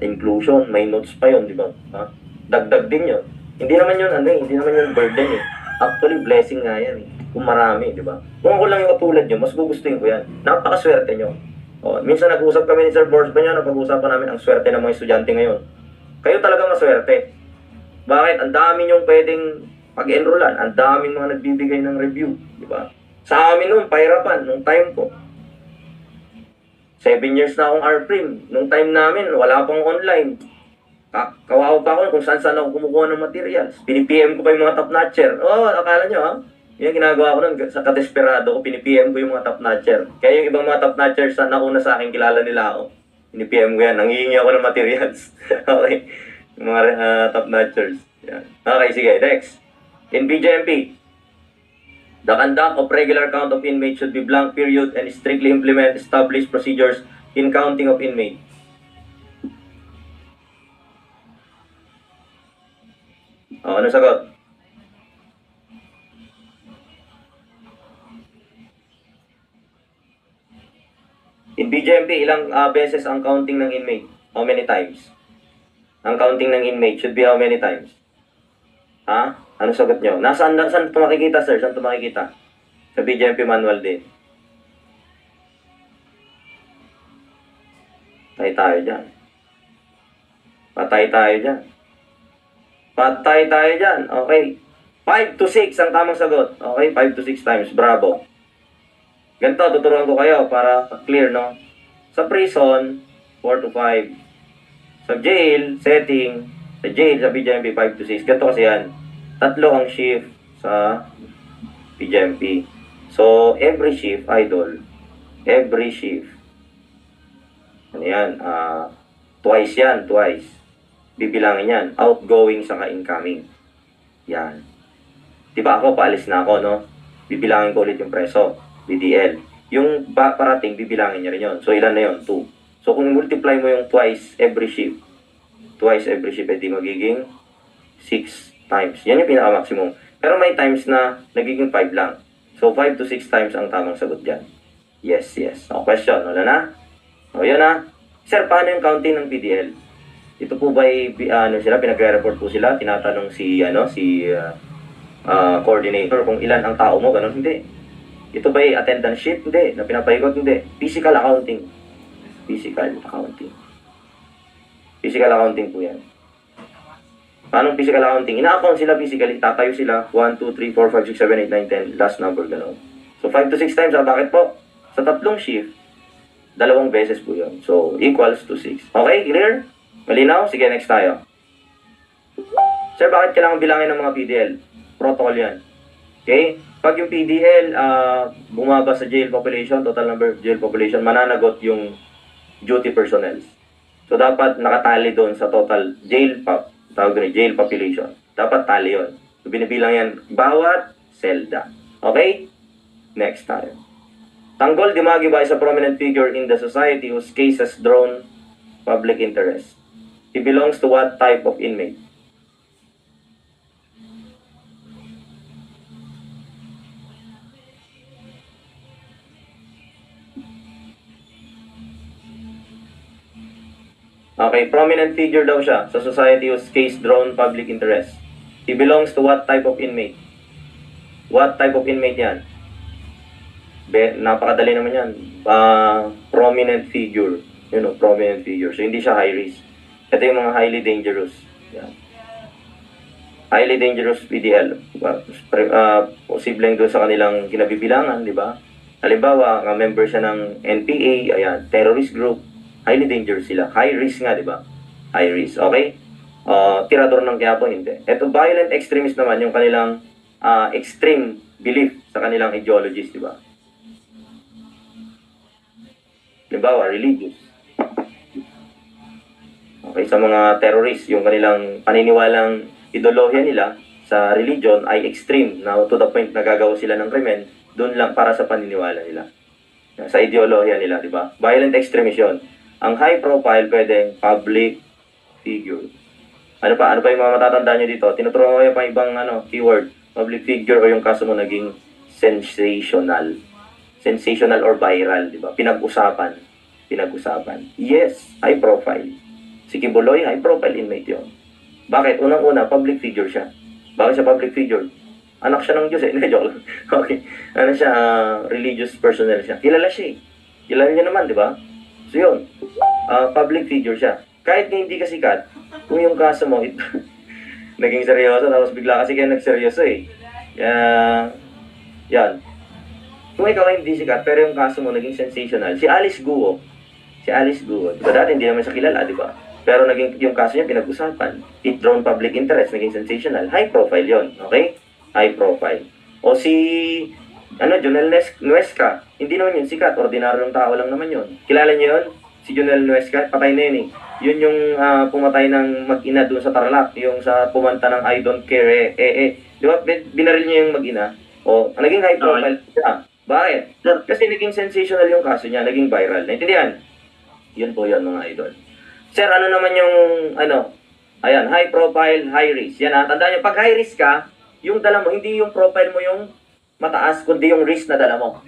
[SPEAKER 1] inclusion? May notes pa yun, di ba? Ha? Dagdag din yun. Hindi naman yun burden eh. Actually, blessing nga yan eh. Kung marami, di ba? Kung ako lang yung katulad nyo, mas gugustuhin ko yan. Napakaswerte nyo. Minsan nag-usap kami ni Sir Borsban nyo, napag-usapan namin ang swerte ng mga estudyante ngayon. Kayo talaga maswerte. Bakit? Ang dami nyong pwedeng pag-enrollan. Ang daming mga nagbibigay ng review. Di ba? Sa amin noon, pahirapan, nung time ko. 7 years na akong R-Prim. Nung time namin, wala pang online. Kawawa pa ako kung saan ako kumukuha ng materials. Pinipm ko pa yung mga top-notcher. Akala nyo ha? Yan ginagawa ko nun, sa kadesperado ko, pinipm ko yung mga top-notcher. Kaya yung ibang mga top-notchers na nauna sa akin, kilala nila ako. Pinipm ko yan, nangihingi ako ng materials. Okay, yung mga top-notchers. Yan. Okay, sige, next. In BJMP, the conduct of regular count of inmates should be blank period and strictly implement established procedures in counting of inmates. Ano sagot? In BJMP, ilang beses ang counting ng inmate? How many times? Ang counting ng inmate should be how many times? Ha? Ano sagot nyo? Saan ito makikita, sir? Saan ito makikita? Sa BJMP manual din. Patay tayo dyan. Patay tayo dyan. Patay tayo dyan. Okay. 5 to 6 ang tamang sagot. Okay, 5 to 6 times. Bravo. Ganito, tuturuan ko kayo para clear, no? Sa prison, 4 to 5. Sa jail, setting, sa jail, sa BJMP, 5 to 6. Ganito kasi yan. 3 ang shift sa BJMP. So, every shift, idol, every shift, ano yan, twice yan, twice. Bibilangin yan, outgoing saka incoming. Yan. Diba ako, paalis na ako, no? Bibilangin ko ulit yung preso, BDL. Yung parating, bibilangin niya rin yun. So, ilan na yun? 2. So, kung multiply mo yung twice every shift, edi magiging 6 times. Yan yung pinaka-maximum. Pero may times na nagiging 5 lang. So, 5 to 6 times ang tamang sagot dyan. Yes, yes. O, question. Wala na? O, yun na. Sir, paano yung counting ng PDL? Ito po ba pinagre-report po sila? Tinatanong si coordinator kung ilan ang tao mo? Ganun? Hindi. Ito ba attendance sheet? Hindi. Na pinapaikot? Hindi. Physical accounting. Physical accounting. Physical accounting po yan. Paano physical accounting? Ina-account sila physically, tatayo sila, 1, 2, 3, 4, 5, 6, 7, 8, 9, 10, last number, gano'n. So, 5 to 6 times, bakit po? Sa 3 shift, 2 beses po yun. So, equals to 6. Okay, clear? Malinaw? Sige, next tayo. Sir, bakit kailangan bilangin ng mga PDL? Protocol yan. Okay? Pag yung PDL, bumaba sa jail population, total number of jail population, mananagot yung duty personnel. So, dapat nakatali doon sa total jail jail population. Dapat tali yun. So, binibilang yan bawat selda. Okay? Next tayo. Tanggol Dimagi ba is a prominent figure in the society whose case has drawn public interest? He belongs to what type of inmate? Okay, prominent figure daw siya sa society whose case drawn public interest. He belongs to what type of inmate? What type of inmate yan? Napakadali naman yan. Prominent figure. Prominent figure. So, hindi siya high risk. Ito yung mga highly dangerous. Yan. Highly dangerous PDL. Posibleng doon sa kanilang kinabibilangan, di ba? Halimbawa, member siya ng NPA, ayan, terrorist group. Highly dangerous sila. High risk nga, di ba? High risk. Okay? Tirador ng Quiapo, hindi. Ito, violent extremist naman, yung kanilang extreme belief sa kanilang ideologies, di ba? Halimbawa, religious. Okay, sa mga terrorist, yung kanilang paniniwalang ideolohiya nila sa religion ay extreme, na to the point na gagawa sila ng krimen, doon lang para sa paniniwala nila. Sa ideolohiya nila, di ba? Violent extremist yun. Ang high profile, pwedeng public figure. Ano pa yung mga matatandaan nyo dito? Tinuturuan ko yung pang ibang keyword. Public figure o yung kaso mo naging sensational. Sensational or viral, di ba? Pinag-usapan. Yes, high profile. Si Kibuloy, high profile inmate yun. Bakit? Unang-una, public figure siya. Bakit siya public figure? Anak siya ng Diyos eh. Joke lang. Okay. Religious personnel siya. Kilala siya eh. Kilala niya naman, di ba? So yun, public figure siya. Kahit na hindi ka sikat, kung yung kaso mo, naging seryoso, tapos bigla kasi kayo nagseryoso eh. Yan. Kung ikaw ay hindi sikat, pero yung kaso mo naging sensational. Si Alice Guo, diba dati hindi naman siya kilala, diba? Pero naging yung kaso niya pinag-usapan. It drawn public interest, naging sensational. High profile yon, okay? High profile. O si Jonel Nuesca, hindi naman yun sikat, ordinaryong tao lang naman yun. Kilala niyo yun? Si Jonel Nuesca, patay na yun eh. Yun yung pumatay ng mag-ina doon sa Tarlac, yung sa pumanta ng I Don't Care, Di ba, binaril niya yung mag-ina? O, naging high profile siya. Bakit? Kasi naging sensational yung kaso niya, naging viral. Naintindihan? Yun po yun, mga idol. Sir, ano naman yung, ayan, high profile, high risk. Yan, tandaan nyo, pag high risk ka, yung dala mo, hindi yung profile mo yung mataas, kundi yung risk na dala mo.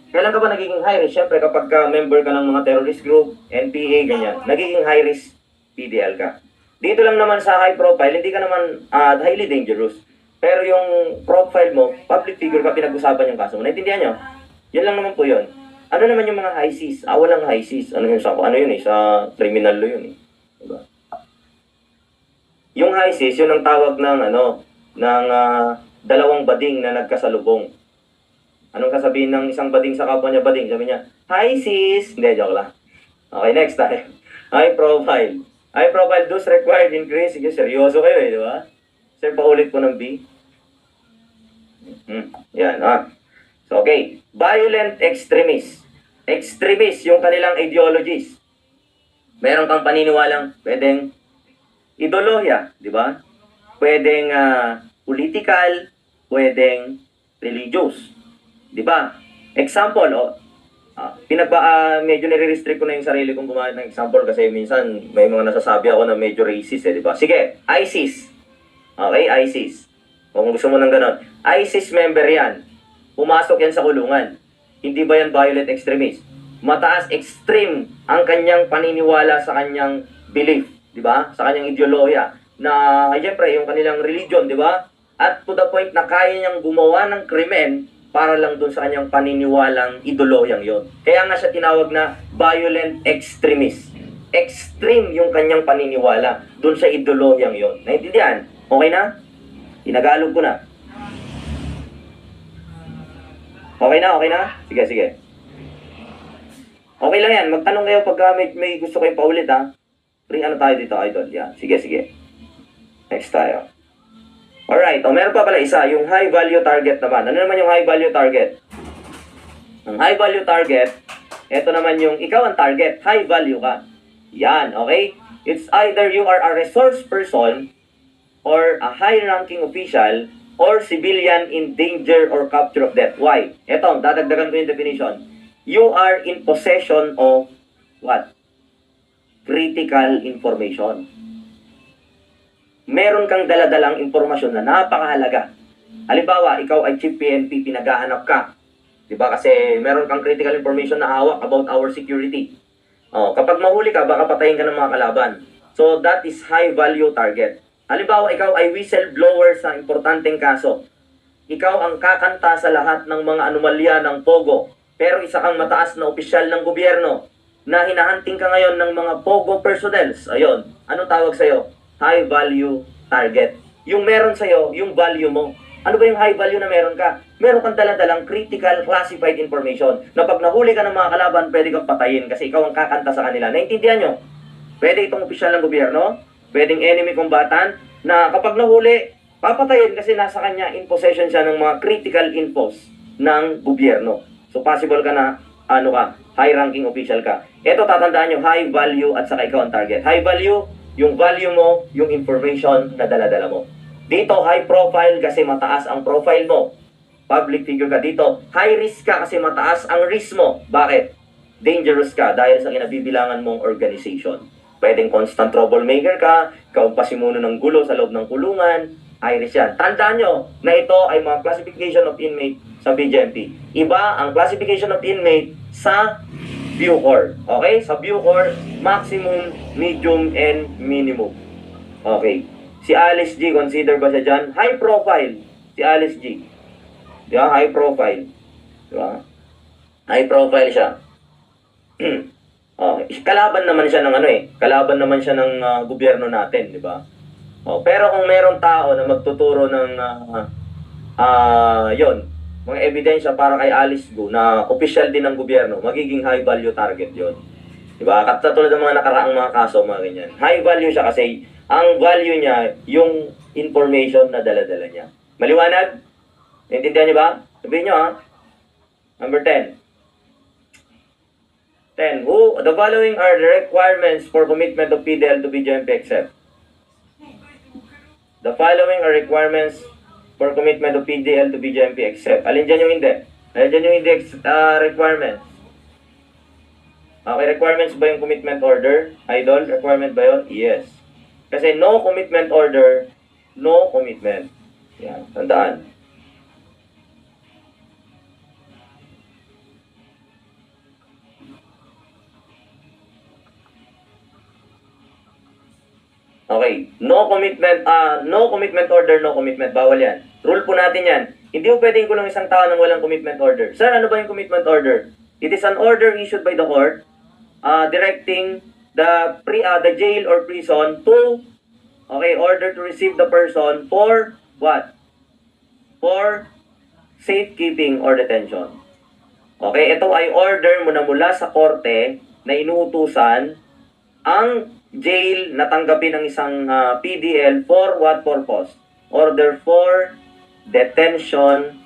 [SPEAKER 1] Kailan ka ba nagiging high risk? Siyempre, kapag member ka ng mga terrorist group, NPA, ganyan, nagiging high risk PDL ka. Dito lang naman sa high profile, hindi ka naman highly dangerous. Pero yung profile mo, public figure ka, pinag-usapan yung kaso mo. Naintindihan nyo? Yun lang naman po yun. Ano naman yung mga high seas? Walang high seas. Ano yun sa criminal law yun eh. Diba? Yung high seas, yun ang tawag ng dalawang bading na nagkasalubong. Anong kasabihin ng isang bading sa kapwa niya bading? Sabi niya, hi sis! Hindi, joke lang. Okay, next tayo. High profile. High profile does required increase. Sige, seryoso kayo eh, di ba? Sir, paulit po ng B. Yan, So, okay. Violent extremists. Extremists, yung kanilang ideologies. Meron kang paniniwalang pwedeng ideolohiya, di ba? Pwedeng political, pwedeng religious. Di ba? Example, medyo nire-restrict ko na yung sarili kong gumawa ng example kasi minsan may mga nasasabi ako na medyo racist eh, di ba? Sige, ISIS. Okay, ISIS. Kung gusto mo ng ganon. ISIS member yan. Pumasok yan sa kulungan. Hindi ba yan violent extremist? Mataas, extreme ang kanyang paniniwala sa kanyang belief, di ba? Sa kanyang ideolohiya. Na, siyempre, yung kanilang religion, di ba? At to the point na kaya niyang gumawa ng krimen para lang dun sa kanyang paniniwalang ideolohyang yon. Kaya nga siya tinawag na violent extremist. Extreme yung kanyang paniniwala dun sa ideolohyang yon. Naintindihan? Okay na? Tinagalog ko na. Okay na? Sige, sige. Okay lang yan. Magtanong kayo pag may gusto kayong paulit, ha? Ano tayo dito, idol? Yan. Sige, sige. Next tayo. Alright. Meron pa pala isa. Yung high value target naman. Ano naman yung high value target? Ang high value target, ito naman yung ikaw ang target. High value ka. Yan. Okay? It's either you are a resource person or a high-ranking official or civilian in danger or capture of death. Why? Ito, dadagdagan ko yung definition. You are in possession of what? Critical information. Meron kang daladalang impormasyon na napakahalaga. Halimbawa, ikaw ay chief PNP, pinaghahanap ka. Diba? Kasi meron kang critical information na hawak about our security. Kapag mahuli ka, baka patayin ka ng mga kalaban. So, that is high-value target. Halimbawa, ikaw ay whistleblower sa importanteng kaso. Ikaw ang kakanta sa lahat ng mga anomalya ng Pogo. Pero isa kang mataas na opisyal ng gobyerno na hinahanting ka ngayon ng mga Pogo personnels. Ayun, anong tawag sa'yo? High value target. Yung meron sa'yo, yung value mo. Ano ba yung high value na meron ka? Meron kang daladalang critical classified information na pag nahuli ka ng mga kalaban, pwede kang patayin kasi ikaw ang kakanta sa kanila. Naintindihan nyo? Pwede itong opisyal ng gobyerno, pwedeng enemy combatant, na kapag nahuli, papatayin kasi nasa kanya in possession siya ng mga critical infos ng gobyerno. So possible ka na, high-ranking official ka. Ito, tatandaan nyo, high value at saka ikaw ang target. High value, yung value mo, yung information na dala-dala mo. Dito, high profile kasi mataas ang profile mo. Public figure ka dito. High risk ka kasi mataas ang risk mo. Bakit? Dangerous ka dahil sa kinabibilangan mong organization. Pwedeng constant troublemaker ka, ikaw ang pasimuno ng gulo sa loob ng kulungan, high risk yan. Tandaan nyo na ito ay mga classification of inmate sa BJMP. Iba ang classification of inmate sa Bucor. Okay? Sa Bucor, maximum, medium, and minimum. Okay. Si Alice G, consider ba siya dyan? High profile. Si Alice G. Di ba? High profile. Di ba? High profile siya. Kalaban naman siya ng kalaban naman siya ng gobyerno natin, di ba? Pero kung merong tao na magtuturo ng mga ebidensya para kay Alice Go na official din ng gobyerno, magiging high value target yon. Diba? Katulad ng mga nakaraang mga kaso, mga ganyan. High value siya kasi ang value niya, yung information na dala-dala niya. Maliwanag? Naintindihan niyo ba? Sabihin niyo, ha? Number 10. 10. The following are the requirements for commitment of PDL to BJMP except. The following are requirements for commitment of PDL to BJMP except. Alin dyan yung hindi? Alin dyan yung index requirements? Okay, requirements ba yung commitment order? Idol, requirement ba yun? Yes. Kasi no commitment order, no commitment. Yan, tandaan. Okay, no commitment order, no commitment. Bawal yan. Rule po natin yan. Hindi mo pwedeng kulong isang tao nang walang commitment order. Sir, ano ba yung commitment order? It is an order issued by the court directing the jail or prison to order to receive the person for what? For safekeeping or detention. Okay, ito ay order mula sa korte na inuutusan ang jail na tanggapin ng isang PDL for what purpose? Order for detention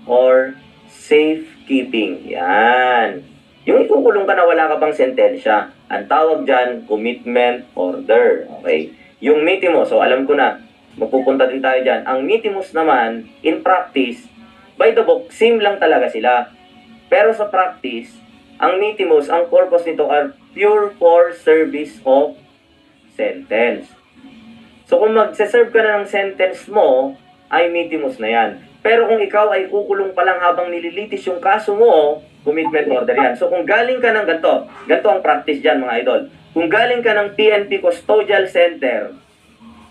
[SPEAKER 1] or safekeeping. Yan. Yung ikukulong ka na wala ka pang sentensya. Ang tawag dyan, commitment order. Okay? Yung mitimus, so alam ko na, magpupunta din tayo dyan. Ang mitimus naman, in practice, by the book, same lang talaga sila. Pero sa practice, ang mitimus, ang purpose nito are pure for service of sentence. So kung magse-serve ka na ng sentence mo, ay mitimus na yan. Pero kung ikaw ay kukulong pa lang habang nililitis yung kaso mo, commitment order yan. So kung galing ka ng ganito ang practice dyan mga idol. Kung galing ka ng PNP Custodial Center,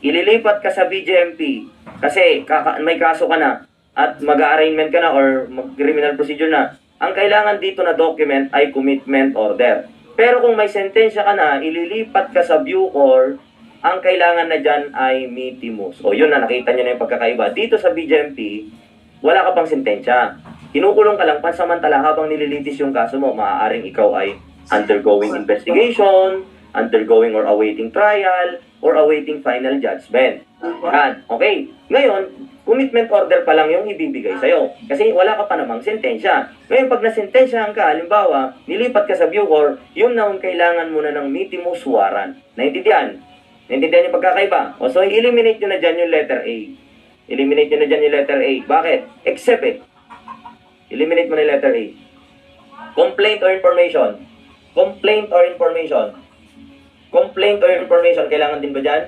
[SPEAKER 1] ililipat ka sa BJMP kasi may kaso ka na at mag-arraignment ka na or criminal procedure na, ang kailangan dito na document ay commitment order. Pero kung may sentensya ka na, ililipat ka sa Bucor, ang kailangan na dyan ay mitimus. O yun na, nakita nyo na yung pagkakaiba. Dito sa BJMP, wala ka pang sentensya. Kinukulong ka lang pansamantala habang nililitis yung kaso mo. Maaaring ikaw ay undergoing investigation, undergoing or awaiting trial, or awaiting final judgment. Yan. Okay. Ngayon, commitment order pa lang yung ibibigay sa'yo. Kasi wala ka pa namang sentensya. Ngayon, pag nasentensyahan ka, halimbawa, nilipat ka sa Bucor, yun na ang kailangan mo na ng mitimus warrant. Naintindihan? Naintindihan yung pagkakaiba? O, so, eliminate nyo na dyan yung letter A. Eliminate nyo na dyan yung letter A. Bakit? Except it. Eliminate mo na yung letter A. Complaint or information. Complaint or information. Complaint or information. Kailangan din ba dyan?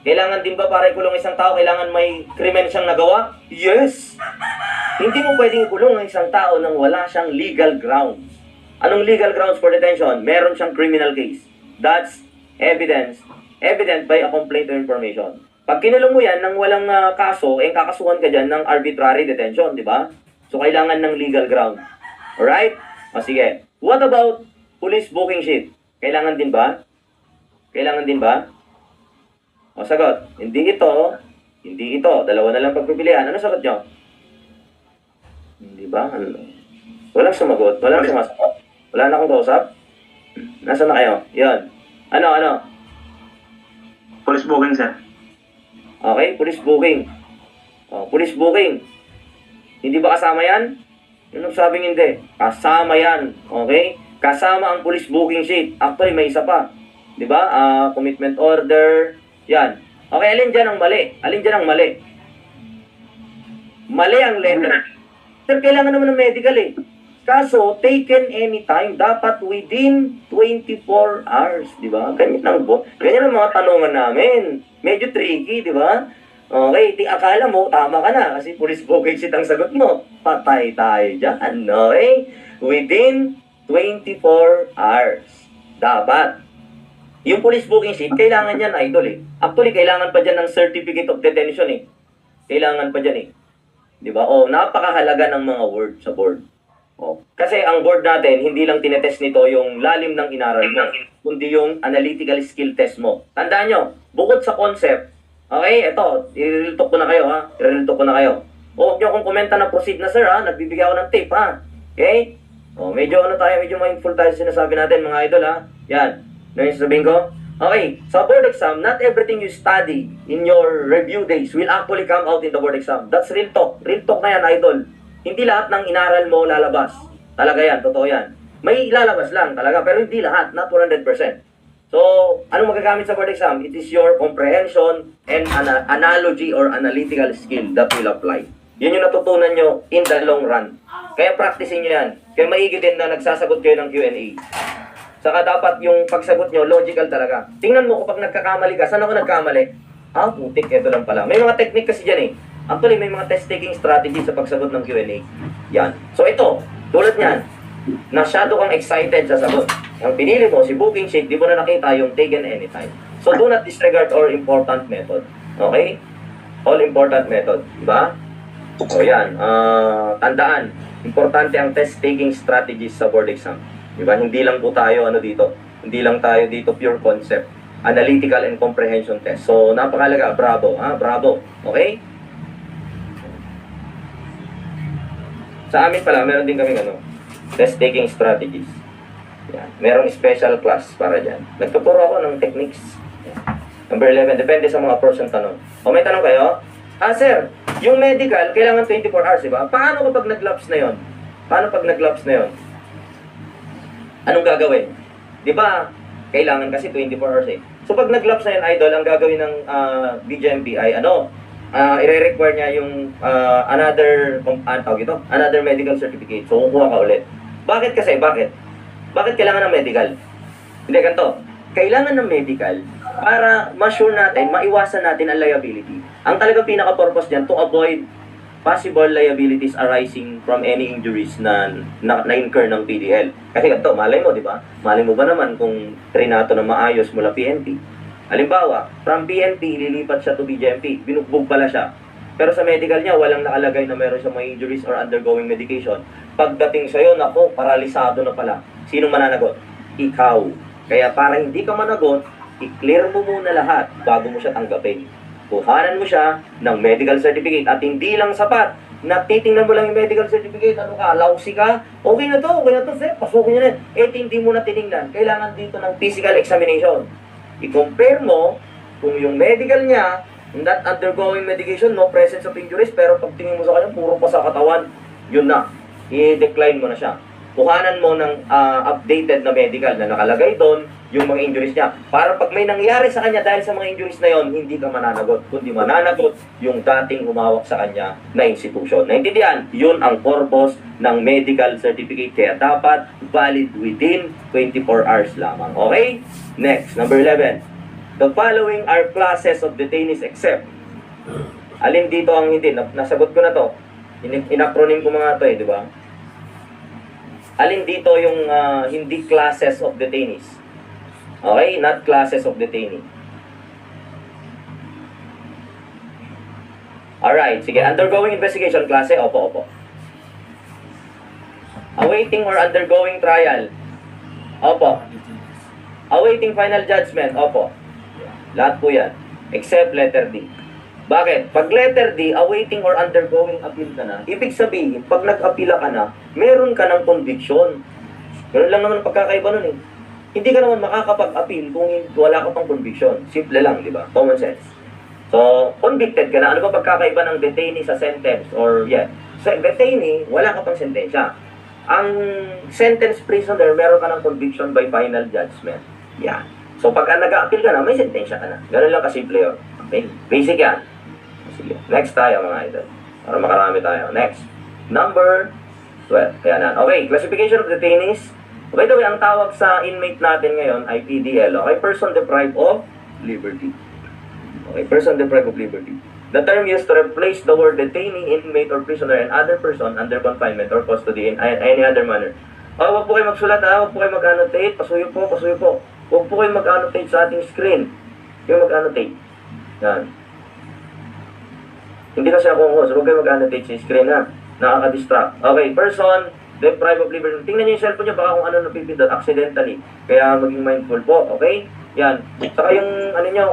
[SPEAKER 1] Kailangan din ba para ikulong isang tao, kailangan may krimen siyang nagawa? Yes! Hindi mo pwedeng ikulong ang isang tao nang wala siyang legal grounds. Anong legal grounds for detention? Meron siyang criminal case. That's evident by a complaint or information. Pag kinulong mo yan nang walang kaso, kakasuhan ka dyan ng arbitrary detention, di ba? So, kailangan ng legal ground. Alright? O, sige. What about police booking sheet? Kailangan din ba? Kailangan din ba? O, sagot. Hindi ito. Hindi ito. Dalawa na lang pagpipilian. Ano sagot nyo? Hindi ba? Ano? Walang sumagot. Walang sumasagot. Wala na akong kausap. Nasaan na kayo? Yan. Ano?
[SPEAKER 3] Police booking, sir.
[SPEAKER 1] Okay, police booking. O, police booking. Hindi ba kasama yan? Yung sabing hindi. Kasama yan. Okay? Kasama ang police booking sheet. Actually, may isa pa. Di ba? Commitment order. Yan. Okay, alin dyan ang mali? Alin dyan ang mali? Mali ang letter. Sir, kailangan naman ng medical eh. Kaso, taken anytime. Dapat within 24 hours. Di ba? Ganyan ang mga tanungan namin. Medyo tricky, di ba? Okay, akala mo, tama ka na. Kasi police booking sheet ang sagot mo. Patay tayo dyan. Okay? Within 24 hours. Dapat. Yung police booking sheet, kailangan yan, idol eh. Actually, kailangan pa dyan ng certificate of detention eh. Kailangan pa dyan eh. Di ba? O, napakahalaga ng mga word sa board. O, kasi ang board natin, hindi lang tinetest nito yung lalim ng inaral mo, kundi yung analytical skill test mo. Tandaan nyo, bukod sa concept, okay, eto, i-real talk ko na kayo ha. I-real talk ko na kayo. O, huwag nyo akong komenta na proceed na sir ha. Nagbibigay ako ng tip ha. Okay? O, medyo mindful tayo sa sinasabi natin mga idol ha. Yan. Ano yung sabihin ko? Okay, sa board exam, not everything you study in your review days will actually come out in the board exam. That's real talk. Real talk na yan, idol. Hindi lahat ng inaral mo lalabas. Talaga yan, totoo yan. May lalabas lang talaga, pero hindi lahat, not 100%. So, anong magagamit sa board exam? It is your comprehension and analogy or analytical skill that will apply. Yun yung natutunan nyo in the long run. Kaya practicing nyo yan. Kaya maigi din na nagsasagot kayo ng Q&A. Saka dapat yung pagsagot nyo, logical talaga. Tingnan mo kapag nagkakamali ka, saan ako nagkamali? Putik, eto lang pala. May mga technique kasi dyan eh. Actually, may mga test-taking strategy sa pagsagot ng Q&A. Yan. So ito, tulad niyan, nasyado kang excited sa sagot. Ang pinili mo, si booking sheet, di mo na nakita yung taken anytime. So do not disregard our important method. Okay? All-important method. Diba? So, yan. Tandaan, importante ang test-taking strategies sa board exam. Diba? Hindi lang po tayo, hindi lang tayo dito pure concept. Analytical and comprehension test. So, napakalaga. Bravo. Bravo. Okay? Sa amin pala, meron din kaming test-taking strategies. Yan. Merong special class para dyan. Nagtuturo ako ng techniques. Yan. Number 11, depende sa mga person tanong. O may tanong kayo? Sir, yung medical, kailangan 24 hours, diba? Paano kapag nag-lapse na yon? Paano pag nag-lapse na yon? Anong gagawin? Diba, kailangan kasi 24 hours eh. So pag nag-lapse na yun, idol, ang gagawin ng BGMP ay i-require niya yung another medical certificate. So kukuha ka ulit. Bakit kasi? Bakit kailangan ng medical? Hindi, ganito. Kailangan ng medical para ma-sure natin, maiwasan natin ang liability. Ang talagang pinaka-purpose niyan to avoid possible liabilities arising from any injuries na-incur ng PDL. Kasi ganito, malay mo, di ba? Malay mo ba naman kung trinato na maayos mula PNP? Halimbawa, from PNP, ililipat siya to BGMP. Binugbog pala siya. Pero sa medical niya, walang nakalagay na meron siyang mga injuries or undergoing medication. Pagdating sa'yo, nako, paralisado na pala. Sinong mananagot? Ikaw. Kaya para hindi ka managot, i-clear mo muna lahat bago mo siya tanggapin. Kuhanan mo siya ng medical certificate at hindi lang sapat na titingnan mo lang yung medical certificate, lousy ka, okay na to, sir, pasukin nyo na. Hindi mo na tinignan. Kailangan dito ng physical examination. I-compare mo kung yung medical niya, not undergoing medication, no presence of injuries, pero pag tingin mo sa kanya, puro pa sa katawan, yun na. I-decline mo na siya. Kuhanan mo ng updated na medical na nakalagay doon yung mga injuries niya. Para pag may nangyari sa kanya dahil sa mga injuries na yon, hindi ka mananagot. Kundi mananagot yung dating humawak sa kanya na institution. Naintindihan? Yun ang purpose ng medical certificate. Kaya dapat valid within 24 hours lamang. Okay? Next, number 11. The following are classes of detainees except. Alin dito ang hindi? Nasagot ko na to. In-acronym ko mga to di ba? Alin dito yung hindi classes of detainees? Okay? Not classes of detainee. Alright, sige. Undergoing investigation, klase? Opo. Awaiting or undergoing trial? Opo. Awaiting final judgment? Opo. Lahat po yan. Except letter D. Bakit? Pag letter D, awaiting or undergoing appeal ka na, ibig sabihin, pag nag-appeal ka na, meron ka ng conviction. Meron lang naman pagkakaiba nun eh. Hindi ka naman makakapag-appeal kung wala ka pang conviction. Simple lang, di ba? Common sense. So, convicted ka na. Ano ba pagkakaiba ng detainee sa sentence? Sa detainee, wala ka pang sentensya. Ang sentence prisoner, meron ka ng conviction by final judgment. Yan. So, pagka nag-a-appeal ka na, may sentensya ka na. Ganun lang kasimple yun. Okay? Basic yan. Sige. Next tayo, mga idol. Para makarami tayo. Next. Number 12. Kaya na. Okay. Classification of detainees. By the way, ang tawag sa inmate natin ngayon ay PDL. Okay? Person deprived of liberty. Okay? Person deprived of liberty. The term used to replace the word detainee, inmate, or prisoner and other person under confinement or custody in any other manner. Huwag po kayo magsulat huwag po kayo mag-annotate. Pasuyo po. Huwag po kayo mag-annotate sa ating screen. Kayo mag-annotate. Yan. Hindi kasi ako host. Huwag kayo mag-annotate sa screen ha. Nakaka-distract. Okay, person deprived of liberty. Tingnan niyo yung cellphone niyo baka kung ano napipindot accidentally. Kaya maging mindful po. Okay? Yan. Saka yung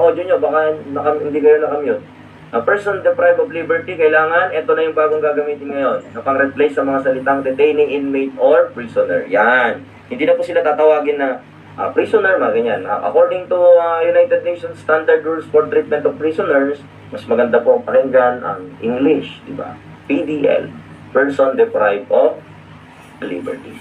[SPEAKER 1] audio niyo baka hindi kayo nakamute. A person deprived of liberty, kailangan, ito na yung bagong gagamitin ngayon. Na pang-replace sa mga salitang detaining, inmate, or prisoner. Yan. Hindi na po sila tatawagin na prisoner, mga ganyan. According to United Nations Standard Rules for Treatment of Prisoners, mas maganda po ang pakinggan ang English, di ba? PDL, Person Deprived of Liberty.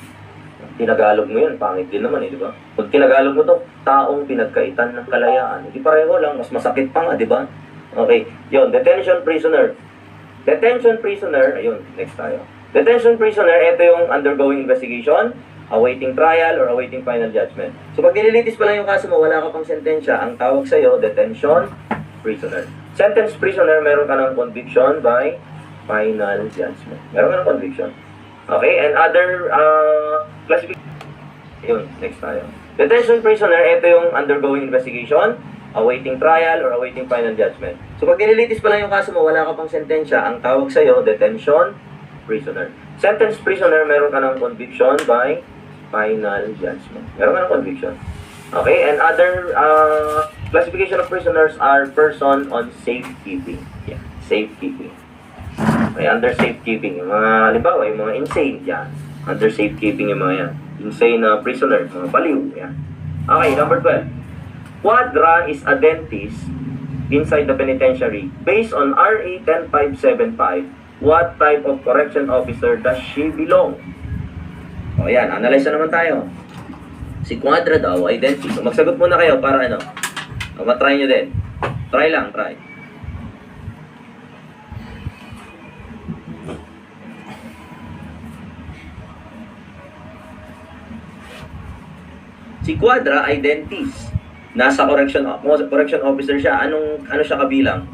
[SPEAKER 1] Tinagalog mo yun, pangit din naman di ba? Pag tinagalog mo to, taong pinagkaitan ng kalayaan. Hindi pareho lang, mas masakit pa nga, di ba? Okay, yun, detention prisoner. Detention prisoner, ayun, next tayo. Detention prisoner, ito yung undergoing investigation, awaiting trial, or awaiting final judgment. So pag nililitis pa lang yung kaso mo, wala ka pang sentensya, ang tawag sa'yo, detention prisoner. Sentence prisoner, meron ka ng conviction by final judgment. Meron ka ng conviction. Okay, and other classification. Yun, next tayo. Detention prisoner, ito yung undergoing investigation, awaiting trial or awaiting final judgment. So pag nililitis pa lang yung kaso mo, wala ka pang sentensya, ang tawag sa'yo, detention prisoner. Sentence prisoner, meron ka ng conviction by final judgment. Meron ka ng conviction. Okay, and other classification of prisoners are person on safekeeping. Yeah, safekeeping. Okay, under safekeeping, yung mga, halimbawa, yung mga insane, yan. Under safekeeping yung mga yan. Insane na prisoner, mga baliw, yan. Okay, number 12. Quadra is a dentist inside the penitentiary. Based on RA 10575, what type of correction officer does she belong? O yan, analyze na naman tayo. Si Quadra daw ay dentist. So, magsagot muna kayo para ano. O, matry nyo din. Try lang, try. Si Quadra ay dentist. Nasa correction officer siya. Ano siya kabilang?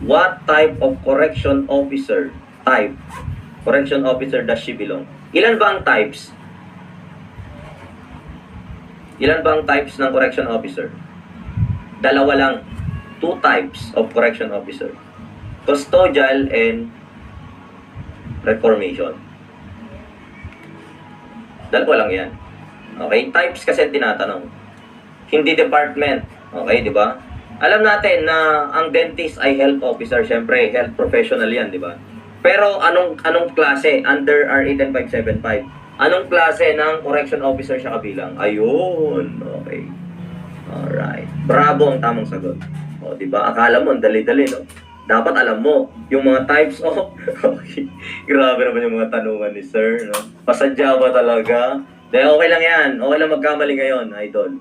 [SPEAKER 1] What type of correction officer does she belong? Ilan ba ang types? Ilan ba ang types ng correction officer? Dalawa lang. 2 types of correction officer. Custodial and reformation. Dalawa lang yan. Okay? Types kasi tinatanong. Hindi department. Okay, di ba? Alam natin na ang dentist ay health officer. Siyempre, health professional yan, di ba? Pero anong klase? Under RA 10575. Anong klase ng correction officer siya kabilang? Ayun. Okay. Alright. Bravo ang tamang sagot. O, di ba? Akala mo, ang dali-dali, no? Dapat alam mo yung mga types of... Okay. Grabe naman yung mga tanungan ni sir, no? Pasadya ba talaga? Dahil okay lang yan. Okay lang magkamali ngayon, idol.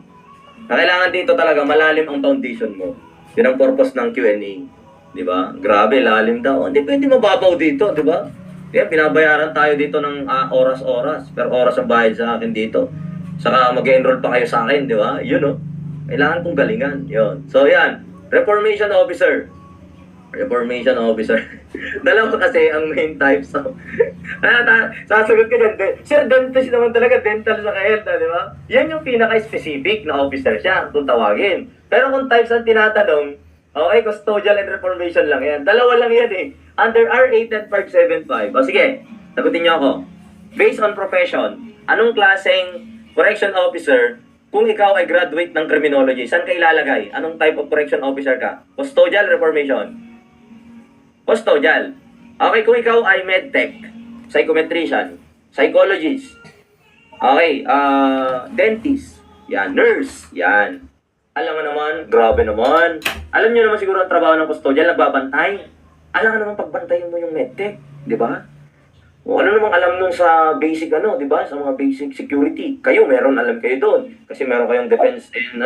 [SPEAKER 1] Kailangan dito talaga malalim ang foundation mo. Yun ang purpose ng Q&A. Di ba? Grabe, lalim daw. Hindi pwede mababaw dito, di ba? Kaya binabayaran tayo dito ng oras-oras. Per oras ang bayad sa akin dito. Saka mag-enroll pa kayo sa akin, di ba? Yun, no? Kailangan kong galingan. Yun. So, yan. Reformation officer. Reformation officer. Dalawa kasi ang main types of... Sasagot ka dyan. Sir, dentist naman talaga. Dental sa health, di ba? Yan yung pinaka-specific na officer siya kung tawagin. Pero kung types ang tinatanong, okay, custodial and reformation lang yan. Dalawa lang yan eh. Under RA 10575. O sige, sagutin niyo ako. Based on profession, anong klaseng correction officer kung ikaw ay graduate ng criminology? Saan ka ilalagay? Anong type of correction officer ka? Custodial, reformation? Custodial. Okay, kung ikaw ay medtech, psychometrician, psychologist, okay, dentist, yan, nurse, yan. Alam mo naman, grabe naman. Alam niyo naman siguro ang trabaho ng custodial, nagbabantay. Alam nga naman pagbantayin mo yung medtech, di ba? O ano namang alam nun sa basic di ba? Sa mga basic security. Kayo, meron alam kayo doon. Kasi meron kayong defense and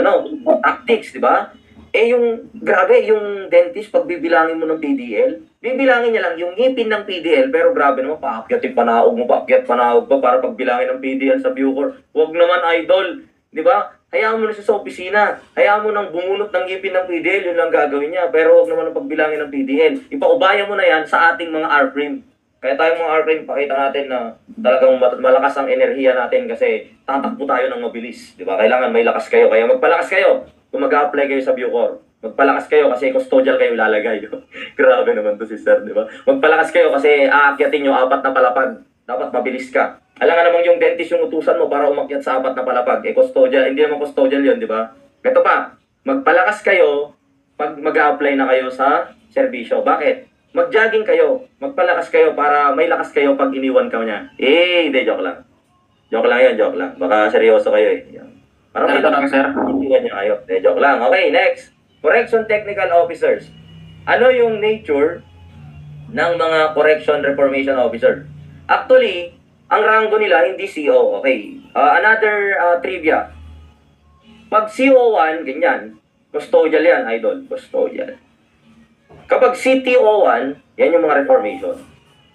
[SPEAKER 1] tactics, di ba? Eh yung, grabe, yung dentist, pag bibilangin mo ng PDL, bibilangin niya lang yung ngipin ng PDL, pero grabe naman, paakyat yung panaog mo, paakyat panaog pa para pagbilangin ng PDL sa Bucor. Huwag naman, idol. Di ba? Hayaan mo na siya sa opisina. Hayaan mo nang bumunot ng ngipin ng PDL, yun lang gagawin niya. Pero huwag naman ang pagbilangin ng PDL. Ipaubaya mo na yan sa ating mga R-frame. Kaya tayong mga R-frame, pakita natin na talagang malakas ang enerhiya natin kasi tatakbo tayo ng mabilis. Di ba? Kailangan may lakas kayo. Kaya magpalakas kayo kung mag-a-apply kayo sa Bucor. Magpalakas kayo kasi custodial kayo lalagay. Grabe naman to si sir, di ba? Magpalakas kayo kasi aakyatin nyo 4 na palapag. Dapat mabilis ka. Alam nga namang yung dentist yung utusan mo para umakyat sa 4 na palapag. Eh, custodial, hindi naman custodial yun, di ba? Ito pa, magpalakas kayo pag mag-a-apply na kayo sa serbisyo. Bakit? Mag-jogging kayo. Magpalakas kayo para may lakas kayo pag iniwan ka niya. Eh, hindi, joke lang. Joke lang yan, joke lang. Baka seryoso kayo eh. Parang may
[SPEAKER 3] Tanong, sir.
[SPEAKER 1] iniwan niya kayo. Eh, joke lang. Okay, next. Correction Technical Officers. Ano yung nature ng mga Correction Reformation Officer? Actually, ang rango nila hindi CO. Okay. Another trivia. Pag CO1, ganyan. Custodial yan, idol. Custodial. Kapag CTO1, yan yung mga reformation.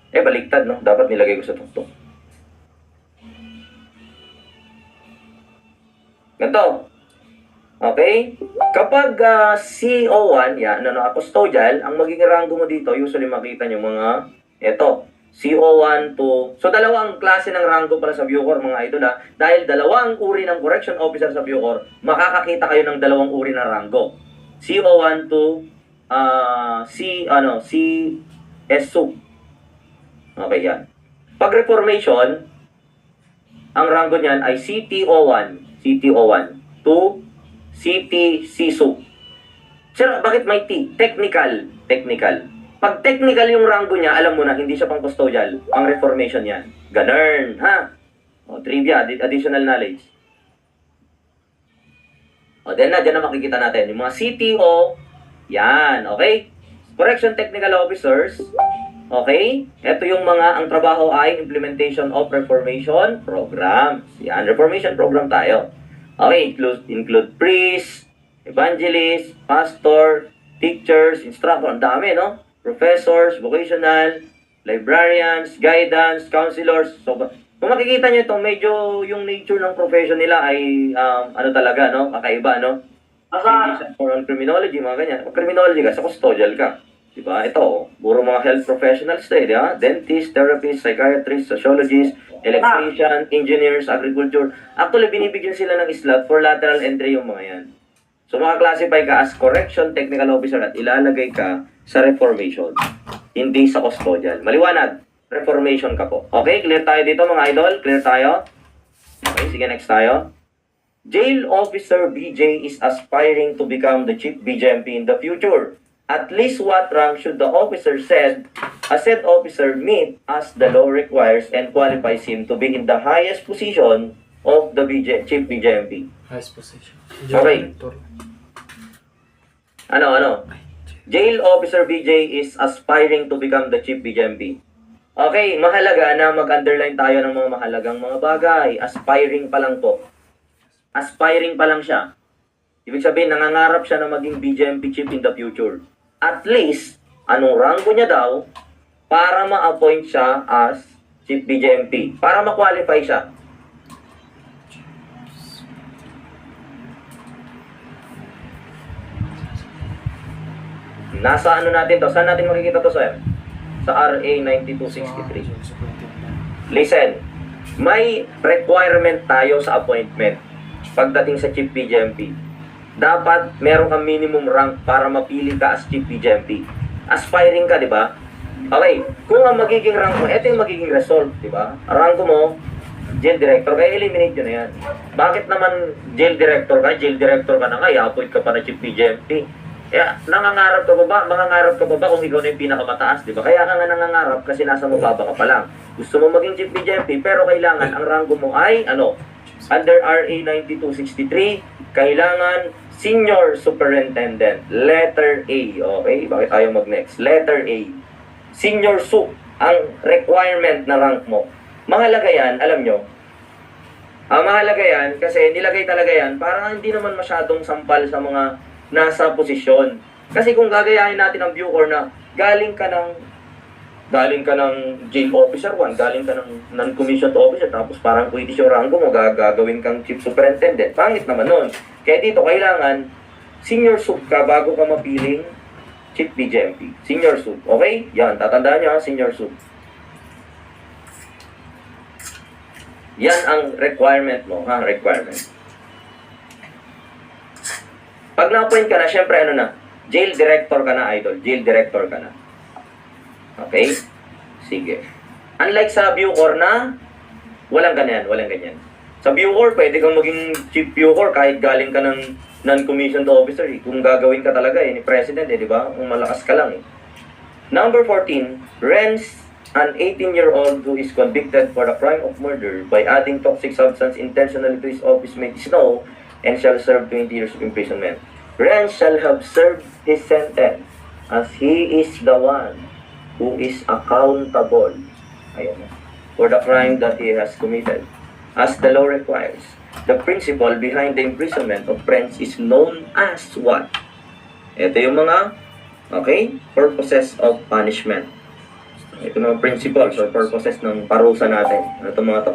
[SPEAKER 1] Eh, baliktad, no? Dapat nilagay ko sa tuktok. Ganito. Okay? Kapag CO1, yan, custodial, ang magiging rango mo dito, usually makita nyo mga, eto, CO1 to... So, dalawang klase ng rango pala sa Bucor, mga idol, ha? Dahil dalawang uri ng correction officer sa Bucor, makakakita kayo ng dalawang uri ng rango. CO1 to CSU. Okay, yan. Pag reformation, ang rango niyan ay CTO1 to CTCSU. Sir, bakit may T? Technical. Pag technical yung rango niya, alam mo na, hindi siya pang custodial. Ang reformation yan. Ganun, ha? O, trivia, additional knowledge. O, dyan na makikita natin. Yung mga CTO, yan, okay? Correction Technical Officers, okay? Ito yung mga, ang trabaho ay implementation of reformation programs. Yan, reformation program tayo. Okay, include priest, evangelist, pastor, teachers, instructor, ang dami, no? Professors, vocational, librarians, guidance, counselors. So, kung makikita nyo ito, medyo yung nature ng profession nila ay, ano talaga, no? Kakaiba, no? Hindi siya for criminology, mga ganyan. Pag criminology ka, sa custodial ka. Diba? Ito, puro mga health professionals tayo, di ba? Dentist, therapist, psychiatrist, sociologist, electrician, engineers, agriculture. Actually, binibigyan sila ng slot for lateral entry yung mga yan. So, maka-classify ka as correction technical officer at ilalagay ka sa reformation. Hindi sa custodial. Maliwanag, reformation ka po. Okay, clear tayo dito mga idol? Clear tayo? Okay, sige, next tayo. Jail Officer BJ is aspiring to become the Chief BJMP in the future. At least what rank should the officer said officer meet as the law requires and qualifies him to be in the highest position of the Chief BJMP?
[SPEAKER 4] Highest position.
[SPEAKER 1] Okay. Ano? Jail Officer BJ is aspiring to become the Chief BJMP. Okay, mahalaga na mag-underline tayo ng mga mahalagang mga bagay. Aspiring pa lang po. Aspiring pa lang siya. Ibig sabihin, nangangarap siya na maging BJMP Chief in the future. At least, anong rango niya daw para ma-appoint siya as Chief BJMP? Para ma-qualify siya. Nasa ano natin to? Saan natin makikita to, sir? Sa RA 9263. Listen, may requirement tayo sa appointment pagdating sa Chief BJMP. Dapat meron kang minimum rank para mapili ka as Chief BJMP. Aspiring ka, di ba? Okay, kung ang magiging rank mo, ito yung magiging result, di ba? Rank mo, jail director, kaya eliminate yun na yan. Bakit naman jail director ka na nga, i-appoint ka pa na Chief BJMP? Kaya, nangangarap ka ba? Mangangarap ka ba kung ikaw na yung pinakamataas, di ba? Kaya ka nga nangangarap kasi nasa mababa ka pa lang. Gusto mo maging Chief BJMP, pero kailangan ang rango mo ay, under RA 9263, kailangan Senior Superintendent, letter A, okay? Bakit ayaw mag-next? Letter A. Senior Sup, ang requirement na rank mo. Mahalaga yan, alam nyo. Mahalaga yan kasi nilagay talaga yan para hindi naman masyadong sampal sa mga nasa posisyon. Kasi kung gagayahin natin ang Bucor na galing ka ng jail officer 1, galing ka ng non-commissioned officer, tapos parang pwede yung rango mo, gagawin kang chief superintendent. Pangit naman nun. Kaya dito kailangan senior sub ka bago ka mapiling chief BJMP. Senior sub. Okay? Yan, tatandaan nyo, senior sub. Yan ang requirement mo, requirement. Pag na-appoint ka na, syempre jail director ka na, idol. Jail director ka na. Okay? Sige. Unlike sa Bucor na, walang ganyan. Sa Bucor, pwede kang maging chief Bucor kahit galing ka ng non-commissioned officer. Kung gagawin ka talaga, ni president, di ba? Kung malakas ka lang, Number 14, Renz, an 18-year-old who is convicted for the crime of murder by adding toxic substance intentionally to his office mate is no and shall serve 20 years of imprisonment. Renz shall have served his sentence as he is the one who is accountable for the crime that he has committed. As the law requires, the principle behind the imprisonment of Renz is known as what? Ito yung mga, purposes of punishment. Ito mga principles or purposes ng parusa natin. Ano itong mga to?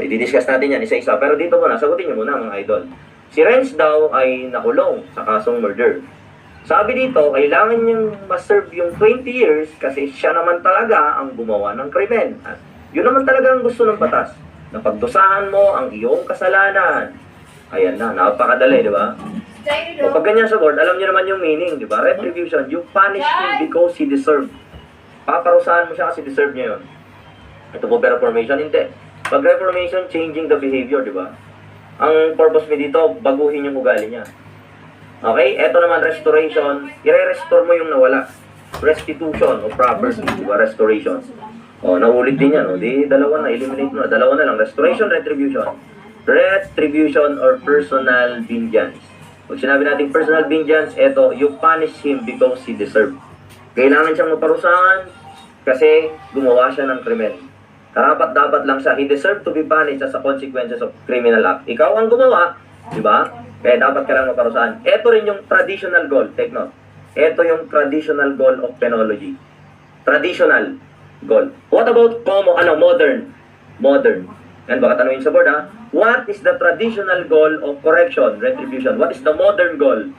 [SPEAKER 1] I-discuss natin yan isa-isa. Pero dito muna, sagutin nyo muna mga idol. Si Renz daw ay nakulong sa kasong murder. Sabi dito, kailangan niyang ma-serve yung 20 years kasi siya naman talaga ang gumawa ng krimen. At yun naman talaga ang gusto ng batas. Na pagdusahan mo ang iyong kasalanan. Ayan na, napakadali, di ba? O pag ganyan sa board, alam niyo naman yung meaning, di ba? Retribution, you punish him because he deserved. Paparusahan mo siya kasi deserve niya yun. Ito po ba reformation? Hindi. Pag reformation, changing the behavior, di ba? Ang purpose mo dito, baguhin yung ugali niya. Okay? Ito naman, restoration. I-restore mo yung nawala. Restitution o property, di ba? Restoration. O, naulit din yan. O, di, dalawa na. Eliminate mo na. Dalawa na lang. Restoration, retribution. Retribution or personal vengeance. Pag sinabi natin personal vengeance, ito, you punish him because he deserved. Kailangan siyang maparusahan kasi gumawa siya ng krimen. Karapat-dapat lang siya. He deserved to be punished as a consequences of criminal act. Ikaw ang gumawa, di ba? Kaya dapat ka lang maparusahan. Ito rin yung traditional goal. Take note. Ito yung traditional goal of penology. Traditional goal. What about modern? Modern. Yan, baka tanungin sa board, ha? What is the traditional goal of correction, retribution? What is the modern goal?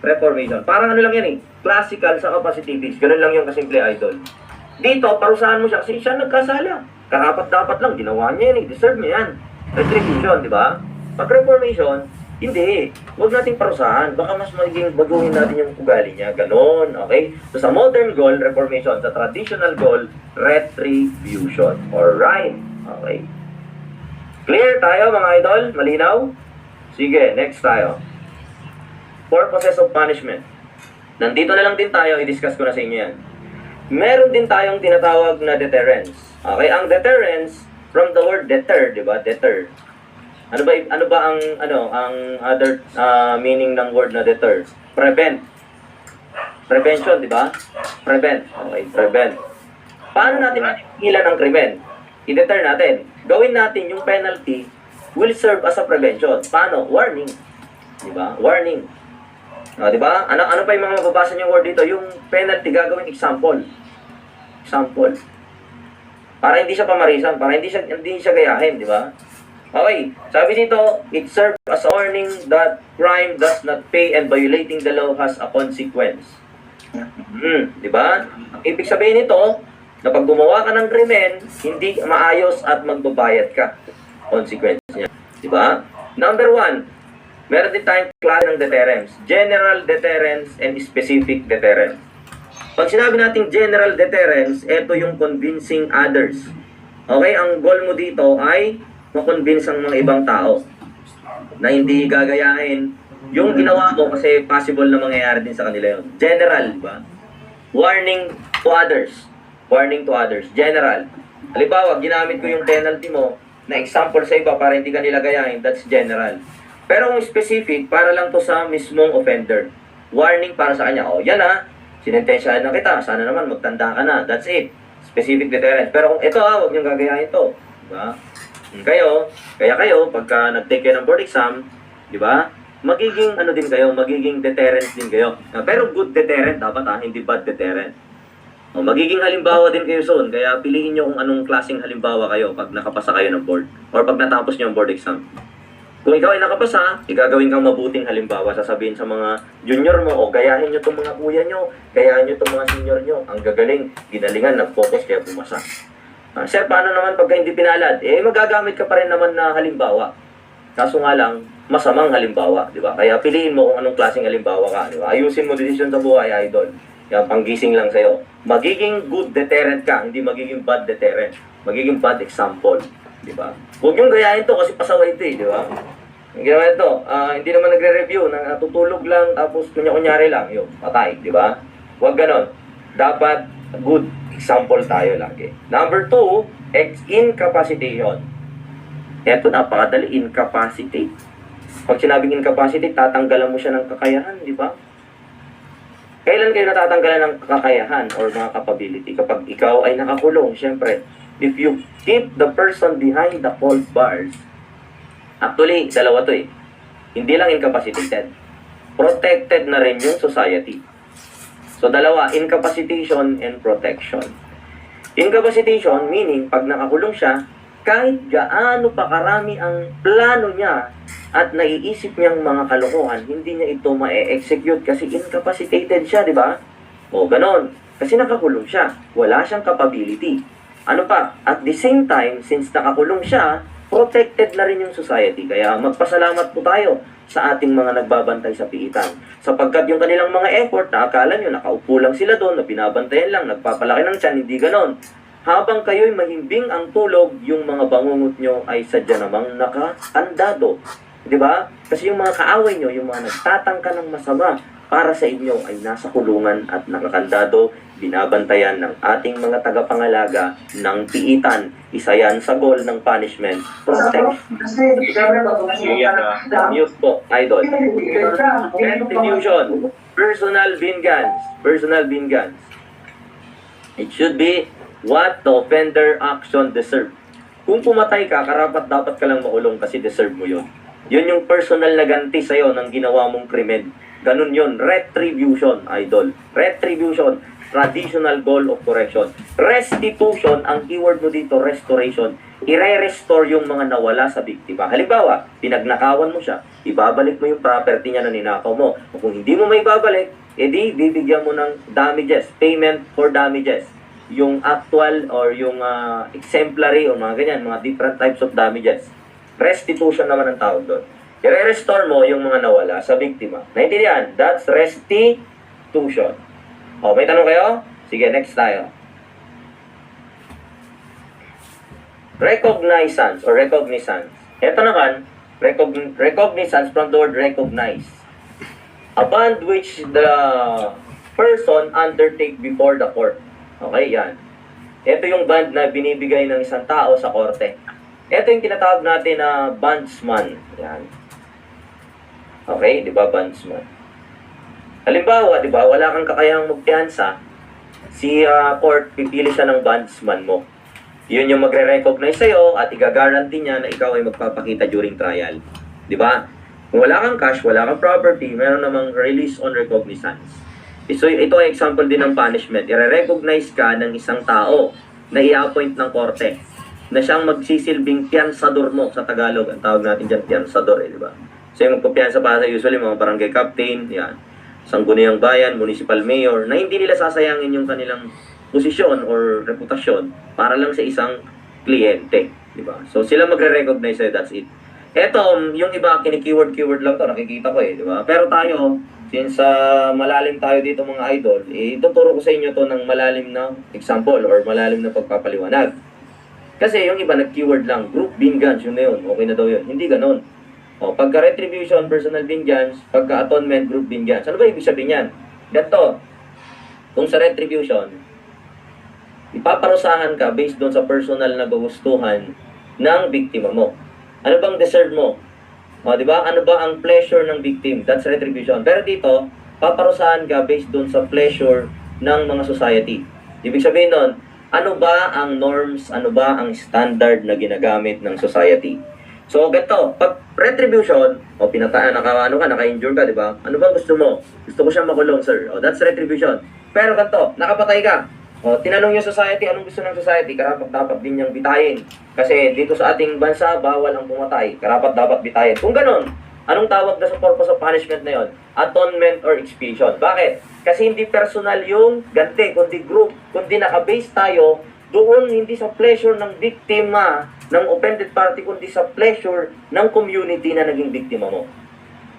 [SPEAKER 1] Reformation. Parang ano lang yan eh. Classical sa capacitives. Ganun lang yung kasimple idol. Dito, parusahan mo siya kasi siya nagkasala. Karapat-dapat lang. Ginawa niya yan eh. Deserve niya yan. Retribution, di ba? Pag reformation, hindi. Huwag nating parusahan. Baka mas magiging baguhin natin yung ugali niya. Ganon. Okay? So, sa modern goal, reformation. Sa traditional goal, retribution. Alright. Okay. Clear tayo, mga idol? Malinaw? Sige, next tayo. Purposes of punishment. Nandito na lang din tayo. I-discuss ko na sa inyo yan. Meron din tayong tinatawag na deterrence. Okay? Ang deterrence, from the word deter, di ba? Deter. Ano ba ang other meaning ng word na deter? Prevent. Prevention, di ba? Prevent. Okay, prevent. Paano natin matigilan ang krimen? I-deter natin. Gawin natin yung penalty will serve as a prevention. Paano? Warning. Di ba? Warning. Di ba? Ano pa yung mga mababasa niyong word dito? Yung penalty gagawin example. Example. Para hindi siya pamarisan, para hindi siya gayahin, di ba? Okay, sabi dito, it serves as a warning that crime does not pay and violating the law has a consequence. Di ba? Ang ibig sabihin nito, na pag gumawa ka ng krimen, hindi maayos at magbabayad ka. Consequence niya. Di ba? Number 1, meron din tayong klase ng deterrence. General deterrence and specific deterrence. Pag sinabi natin general deterrence, ito yung convincing others. Okay, ang goal mo dito ay makonvince ang mga ibang tao na hindi gagayahin yung ginawa mo kasi possible na mangyayari din sa kanila yun. General, di ba? Warning to others. Warning to others. General. Halimbawa, ginamit ko yung penalty mo na example sa iba para hindi ka nila gayahin. That's general. Pero kung specific, para lang to sa mismong offender. Warning para sa kanya. O, yan ha. Sinentensyahan na kita. Sana naman magtanda ka na. That's it. Specific deterrence. Pero kung ito huwag niyong gagayahin to. Diba? Kaya kayo, pagka nag-take kayo ng board exam, di ba? Magiging din kayo, magiging deterrent din kayo. Pero good deterrent dapat hindi bad deterrent. Magiging halimbawa din kayo soon, kaya piliin nyo kung anong klaseng halimbawa kayo pag nakapasa kayo ng board or pag natapos nyo ang board exam. Kung ikaw ay nakapasa, igagawin kang mabuting halimbawa, sasabihin sa mga junior mo, o gayahin nyo itong mga kuya nyo, gayahin nyo itong mga senior nyo, ang gagaling, ginalingan, nag-focus kaya pumasa. Sir, paano naman pagka hindi pinalad? Magagamit ka pa rin naman na halimbawa. Kaso nga lang, masamang halimbawa, di ba? Kaya piliin mo kung anong klaseng halimbawa ka, di ba? Ayusin mo desisyon sa buhay, idol. Yan, panggising lang sa'yo. Magiging good deterrent ka, hindi magiging bad deterrent. Magiging bad example, di ba? Huwag yung gayahin to kasi pasaway ito di ba? Ang ginawa ito, hindi naman nagre-review, natutulog lang, tapos kunya-kunyari lang, yun, patay, di ba? Huwag ganon. Dapat good example tayo lagi. Number 2, incapacitation. Ito, napakadali, incapacitate. Pag sinabing incapacitate, tatanggalan mo siya ng kakayahan, di ba? Kailan kayo natatanggalan ng kakayahan or mga capability? Kapag ikaw ay nakakulong, syempre, if you keep the person behind the cold bars, actually, dalawa to hindi lang incapacitated, protected na rin yung society. So, dalawa, incapacitation and protection. Incapacitation, meaning, pag nakakulong siya, kahit gaano pa karami ang plano niya at naiisip niyang mga kalokohan, hindi niya ito ma-execute kasi incapacitated siya, di ba? O ganon. Kasi nakakulong siya. Wala siyang capability. Ano pa? At the same time, since nakakulong siya, protected na rin yung society. Kaya magpasalamat po tayo sa ating mga nagbabantay sa piitan. Sapagkat yung kanilang mga effort na akala nyo, nakaupo lang sila doon, na binabantayan lang, nagpapalaki ng tiyan, hindi ganon. Habang kayo'y mahimbing ang tulog, yung mga bangungot nyo ay sadya namang nakakandado. Di ba? Kasi yung mga kaaway nyo, yung mga nagtatangka ng masama para sa inyo ay nasa kulungan at nakakandado, binabantayan ng ating mga tagapangalaga ng piitan. Isa yan sa goal ng punishment. Protect. Mute po, idol. Retribution. Personal vengeance. Personal vengeance. It should be what the offender action deserve. Kung pumatay ka, karapat dapat ka lang makulong kasi deserve mo yun. Yun yung personal na ganti sa'yo ng ginawa mong krimen. Ganun yun. Retribution, idol. Retribution. Traditional goal of correction. Restitution, ang keyword mo dito, restoration. I-restore yung mga nawala sa biktima. Halimbawa, pinagnakawan mo siya, ibabalik mo yung property niya na ninakaw mo. O kung hindi mo may babalik, edi bibigyan mo ng damages, payment for damages. Yung actual or yung exemplary o mga ganyan, mga different types of damages. Restitution naman ang tawag doon. I-restore mo yung mga nawala sa biktima. Naintindihan? That's restitution. O, may tanong kayo? Sige, next tayo. Recognizance or recognizance. Ito naman, recognizance from the word recognize. A bond which the person undertake before the court. Okay, yan. Ito yung bond na binibigay ng isang tao sa korte. Ito yung tinatawag natin na bondsman. Yan. Okay, di ba, bondsman? Halimbawa, di ba, wala kang kakayang magpiyansa, si court, pipili siya ng bondsman mo. Yun yung magre-recognize sa'yo at i-guarantee niya na ikaw ay magpapakita during trial. Di ba? Kung wala kang cash, wala kang property, meron namang release on recognizance. So, ito ay example din ng punishment. I-recognize ka ng isang tao na i-appoint ng korte na siyang magsisilbing piyansador mo sa Tagalog. Ang tawag natin dyan, piyansador, di ba? So, yung magpapiyansa para sa usually mga barangay captain, yan, sangguniang bayan, municipal mayor, na hindi nila sasayangin yung kanilang posisyon or reputasyon para lang sa isang kliyente, di ba? So, sila magre-recognize sa'yo, that's it. Eto, yung iba, kini-keyword lang to, nakikita ko di ba? Pero tayo, since malalim tayo dito mga idol, ituturo ko sa inyo to ng malalim na example or malalim na pagpapaliwanag. Kasi yung iba nag-keyword lang, group vengeance, yun na yun, okay na daw yun. Hindi ganon. O, pagka-retribution, personal vengeance, pagka-atonement, group vengeance. Ano ba ibig sabihin yan? Ganito, kung sa retribution, ipaparusahan ka based doon sa personal na gugustuhan ng biktima mo. Ano bang deserve mo? O, di ba? Ano ba ang pleasure ng victim? That's retribution. Pero dito, paparusahan ka based doon sa pleasure ng mga society. Ibig sabihin doon, ano ba ang norms, ano ba ang standard na ginagamit ng society? So, ganito, pag retribution, o naka-injure ka, di ba? Ano bang gusto mo? Gusto ko siyang makulong, sir. O, that's retribution. Pero ganito, nakapatay ka. O, tinanong yung society, anong gusto ng society? Karapat dapat din niyang bitayin. Kasi dito sa ating bansa, bawal ang pumatay. Karapat dapat bitayin. Kung ganon, anong tawag na sa purpose of punishment na yon? Atonement or expiation. Bakit? Kasi hindi personal yung ganti, kundi group. Kundi nakabase tayo doon hindi sa pleasure ng biktima, ng offended party, kundi sa pleasure ng community na naging biktima mo.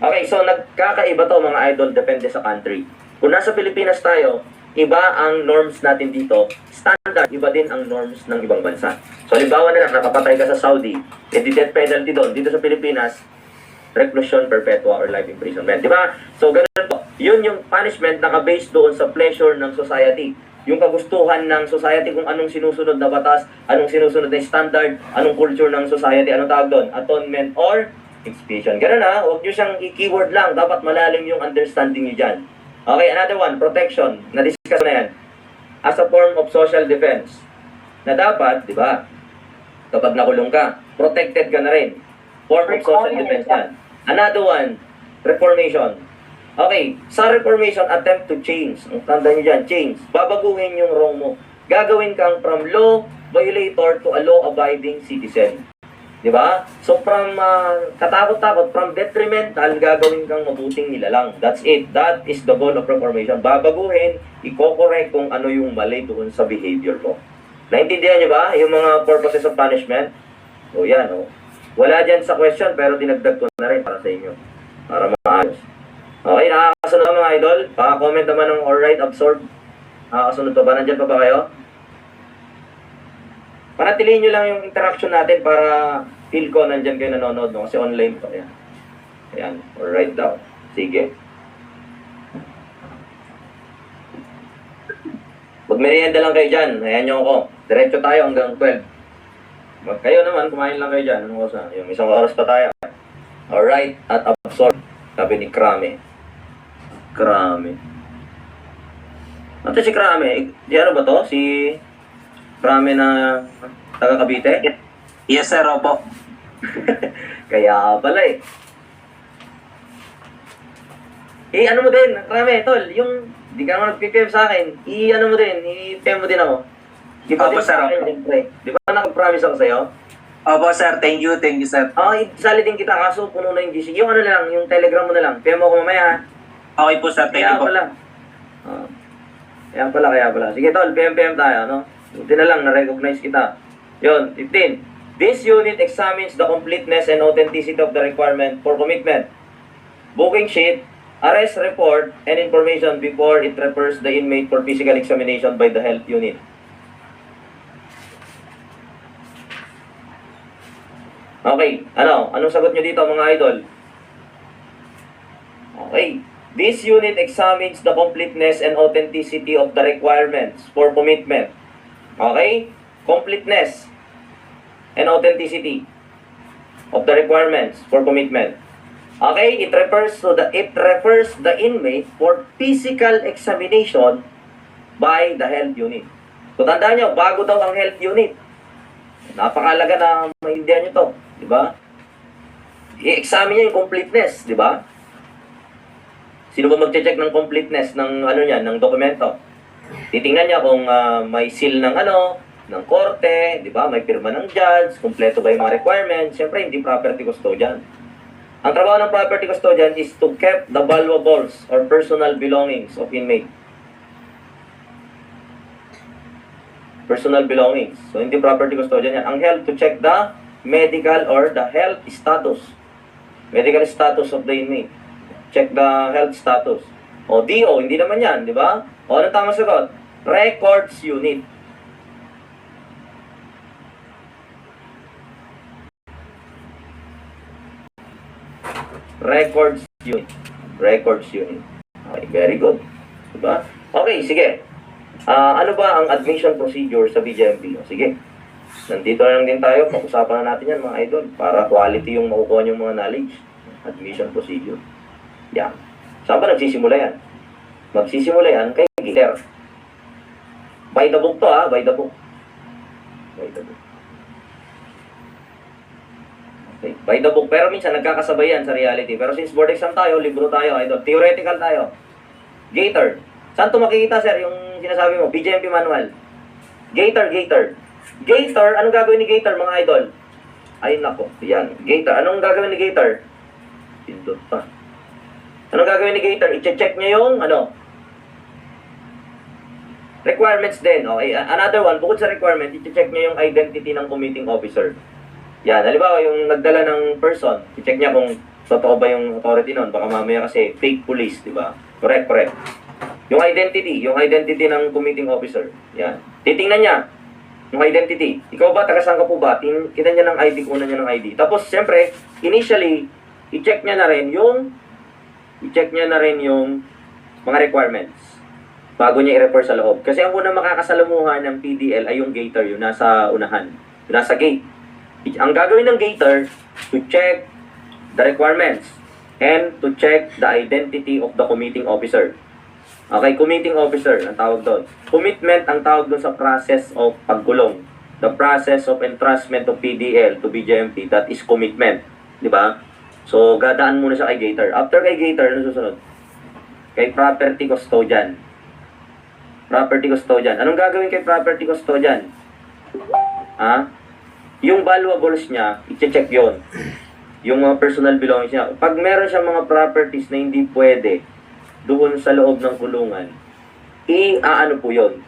[SPEAKER 1] Okay, so nagkakaiba to mga idol, depende sa country. Kung nasa Pilipinas tayo, iba ang norms natin dito, standard, iba din ang norms ng ibang bansa. So, halimbawa na lang, nakapatay ka sa Saudi, edi death penalty doon. Dito sa Pilipinas, reclusion perpetua or life imprisonment. Di ba? So, ganun po. Yun yung punishment naka-based doon sa pleasure ng society. Yung kagustuhan ng society kung anong sinusunod na batas, anong sinusunod na standard, anong culture ng society, anong tawag doon? Atonement or expiation. Ganun ha, huwag nyo siyang i-keyword lang. Dapat malalim yung understanding nyo dyan. Okay, another one, protection. Na-discuss na yan. As a form of social defense. Na dapat, di ba, kapag nakulong ka, protected ka na rin. Form of social defense yan. Another one, reformation. Okay, sa reformation, attempt to change. Ang tanda nyo dyan, change. Babaguhin yung wrong mo. Gagawin kang from law violator to a law-abiding citizen. Di ba? So from katakot-takot, from detrimental, gagawin kang mabuting nilalang. That's it. That is the goal of reformation. Babaguhin, i-correct kung ano yung mali doon sa behavior mo. Naintindihan niyo ba yung mga purposes of punishment? O yan, o. Wala dyan sa question, pero dinagdag ko na rin para sa inyo. Para maayos. Okay, nakakasunod ba mga idol? Paka-comment naman ng alright, absorb. Nakakasunod pa ba? Nandyan pa ba kayo? Panatilihin nyo lang yung interaction natin para feel ko nandyan kayo nanonood, no? Kasi online pa yan. Ayan, alright daw. Sige. Magmerienda lang kayo dyan. Ayan nyo ako. Diretso tayo hanggang 12. Kayo naman, kumain lang kayo dyan. Anong oras? Yung 1 oras pa tayo. Alright, at absorb. Sabi ni Krame. Krame. Ito si Krame. Di ano ba to? Si Krame na taga Cavite?
[SPEAKER 3] Yes, sir. Opo.
[SPEAKER 1] Kaya pala eh. Ano mo din, Krame, tol, yung di ka naman nag-PM sa akin, ano mo din, i-PM mo din ako. Di ba
[SPEAKER 3] Opo,
[SPEAKER 1] din
[SPEAKER 3] sir,
[SPEAKER 1] sa akin,
[SPEAKER 3] opo.
[SPEAKER 1] siyempre. Di ba nag-promise ako sa'yo?
[SPEAKER 3] Opo, sir. Thank you, sir.
[SPEAKER 1] Isali din kita, kaso puno na yung GC. Yung ano na lang, yung Telegram mo na lang. PM mo ako mamaya, ha?
[SPEAKER 3] Okay po, sir. Thank
[SPEAKER 1] Kaya
[SPEAKER 3] you po.
[SPEAKER 1] pala. Kaya pala. Sige tol, PM tayo, no? Buti na lang, na-recognize kita. Yun, 15. This unit examines the completeness and authenticity of the requirement for commitment, booking sheet, arrest report, and information before it refers the inmate for physical examination by the health unit. Okay, anong sagot nyo dito mga idol? Okay, this unit examines the completeness and authenticity of the requirements for commitment. Okay, completeness and authenticity of the requirements for commitment. Okay, it refers the inmate for physical examination by the health unit. So tandaan nyo, bago daw ang health unit. Napakalaga na maintindihan nyo to, di ba? I-examine niya yung completeness, di ba? Sino ba magche-check ng completeness ng ng dokumento? Titingnan niya kung may seal ng ng korte, di ba? May pirma ng judge, kumpleto ba yung mga requirements? Siyempre, hindi property custodian. Ang trabaho ng property custodian is to keep the valuables or personal belongings of inmate. Personal belongings. So, hindi property custodian yan. Ang health to check the medical or the health status. Medical status of the inmate. Check the health status. O, DO, hindi naman yan, di ba? O, anong tama sagot? Records unit. Records unit. Records unit. Okay, very good. Diba? Okay, sige. Ano ba ang admission procedure sa BJMP? O, sige. Nandito na lang din tayo. Pag-usapan na natin yan mga idol para quality yung makukuha yung mga knowledge. Admission procedure. Yan. Saan ba nagsisimula yan? Magsisimula yan kay Gator. By the book to by the book. By the book. Okay. By the book. Pero minsan nagkakasabay yan sa reality. Pero since board exam tayo, libro tayo, idol. Theoretical tayo. Gator. Saan ito makikita, sir, yung sinasabi mo? BJMP manual. Gator. Gator, anong gagawin ni Gator, mga idol? Ay, nako. Yan. Gator. Anong gagawin ni Gator? Pindot pa. Anong gagawin ni Gator? I-check niya yung, requirements din. Okay. Another one, bukod sa requirement, i-check niya yung identity ng committing officer. Yan. Halimbawa, yung nagdala ng person, i-check niya kung totoo ba yung authority nun. Baka mamaya kasi fake police, di ba? Correct. Yung identity ng committing officer. Yan. Titingnan niya yung identity. Ikaw ba, taga saan ka po ba? Kita niya ng ID, kunan niya ng ID. Tapos, siyempre, initially, i-check niya na rin yung mga requirements bago niya i-refer sa loob. Kasi ang unang makakasalamuhan ng PDL ay yung gator, yung nasa unahan, yung nasa gate. Ang gagawin ng gator, to check the requirements and to check the identity of the committing officer. Okay, committing officer, ang tawag doon. Commitment ang tawag doon sa process of pagkulong. The process of entrustment of PDL to BJMP, that is commitment. Di ba? So, gadaan muna siya kay Gator. After kay Gator, ano susunod? Kay property custodian. Property custodian. Anong gagawin kay property custodian? Yung valuables niya, i-check yon. Yung mga personal belongings niya. Pag meron siyang mga properties na hindi pwede doon sa loob ng kulungan, ano po yun?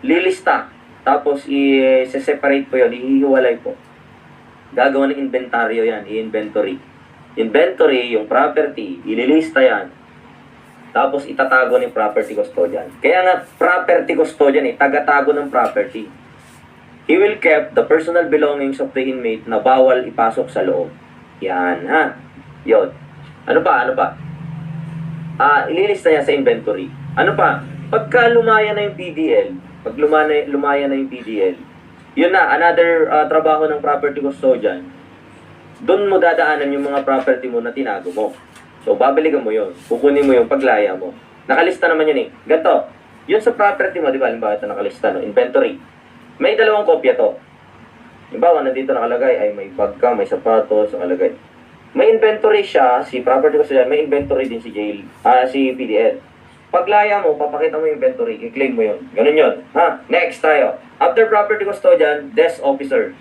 [SPEAKER 1] Lilista. Tapos i-separate po yun. Ihiwalay po. Gagawa ng inventaryo yan. I-inventory. Inventory, yung property, ililista yan. Tapos itatago ng property custodian. Kaya nga, property custodian tagatago ng property. He will keep the personal belongings of the inmate na bawal ipasok sa loob. Yan, ha? Yun. Ano pa? Ililista niya sa inventory. Ano pa? Pagka lumaya na yung PDL, pag lumaya na yung PDL, yun na, another trabaho ng property custodian. Doon mo dadaanan yung mga property mo na tinago mo. So, babalikan mo yun. Kukunin mo yung paglaya mo. Nakalista naman yun eh. Ganto. Yun sa property mo, di ba? Halimbawa ito nakalista, no? Inventory. May dalawang kopya to. Halimbawa, nandito nakalagay ay may bag ka, may sapatos, nakalagay. May inventory siya, si property custodian, may inventory din si si PDL. Paglaya mo, papakita mo yung inventory, i-claim mo yun. Ganun yun. Ha? Next tayo. After property custodian, desk officer.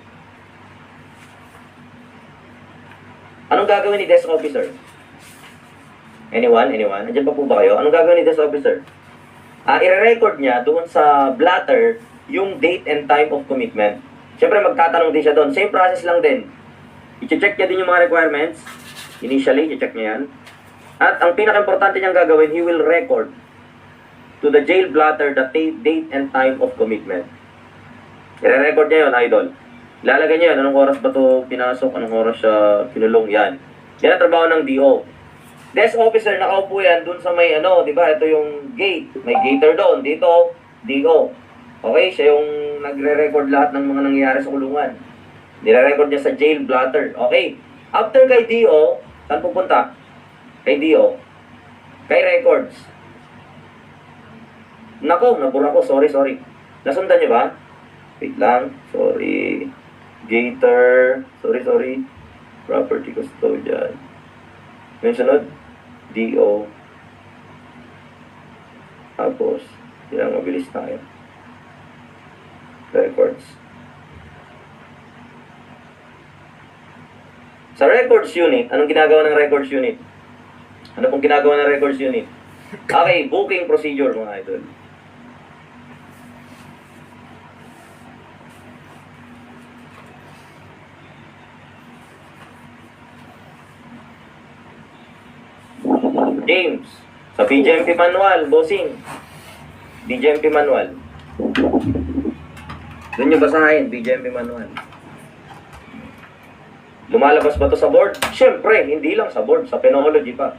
[SPEAKER 1] Anong gagawin ni desk officer? Anyone? Andiyan pa po ba kayo? Anong gagawin ni desk officer? I-record niya doon sa blatter yung date and time of commitment. Siyempre, magtatanong din siya doon. Same process lang din. I-check niya din yung mga requirements. Initially, i-check niya yan. At ang pinaka-importante niyang gagawin, he will record to the jail blatter the date and time of commitment. I-record niya yun, idol. Ilalagay niya yun. Anong oras ba ito pinasok? Anong oras siya kinulong? Yan. Yan ang trabaho ng DO. Desk officer, nakaupo yan dun sa may di ba? Ito yung gate. May gater doon. Dito, DO. Okay, siya yung nagre-record lahat ng mga nangyayari sa kulungan. Nire-record niya sa jail blotter. Okay. After kay DO, saan pupunta? Kay DO. Kay records. Nako, nabura ko. Sorry. Nasundan niyo ba? Wait lang. Sorry. Gator. Sorry. Property custodian. Yung sunod, DO. Tapos, yan, mabilis tayo. Records. Sa records unit, anong ginagawa ng records unit? Ano pong ginagawa ng records unit? Okay, booking procedure mga idol. James, sa BJMP manual, bossing. BJMP manual. Doon nyo basahin, BJMP manual. Lumalabas ba to sa board? Siyempre, hindi lang sa board, sa penology pa.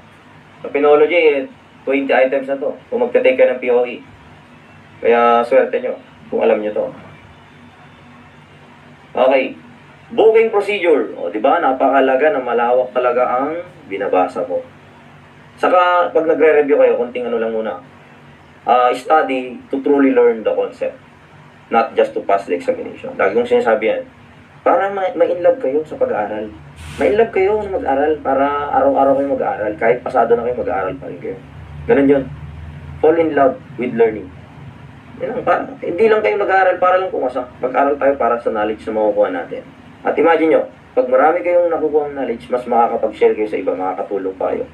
[SPEAKER 1] Sa penology, 20 items na to. Kung magte-take ka ng POE. Kaya swerte nyo, kung alam nyo to. Okay. Booking procedure. O, di ba? Napakalaga na malawak talaga ang binabasa mo. Saka, pag nagre-review kayo, kunting ano lang muna. Study to truly learn the concept. Not just to pass the examination. Lagi kong sinasabi yan. Para ma-inlove kayo sa pag-aaral. Ma-inlove kayo sa mag-aaral para araw-araw kayo mag-aaral. Kahit pasado na kayo mag-aaral pa rin kayo. Ganun yun. Fall in love with learning. Yan lang, hindi lang kayo mag-aaral para lang pumasa. Mag-aaral tayo para sa knowledge na makukuha natin. At imagine nyo, pag marami kayong nakukuha ng knowledge, mas makakapag-share kayo sa iba, makakatulong pa kayo.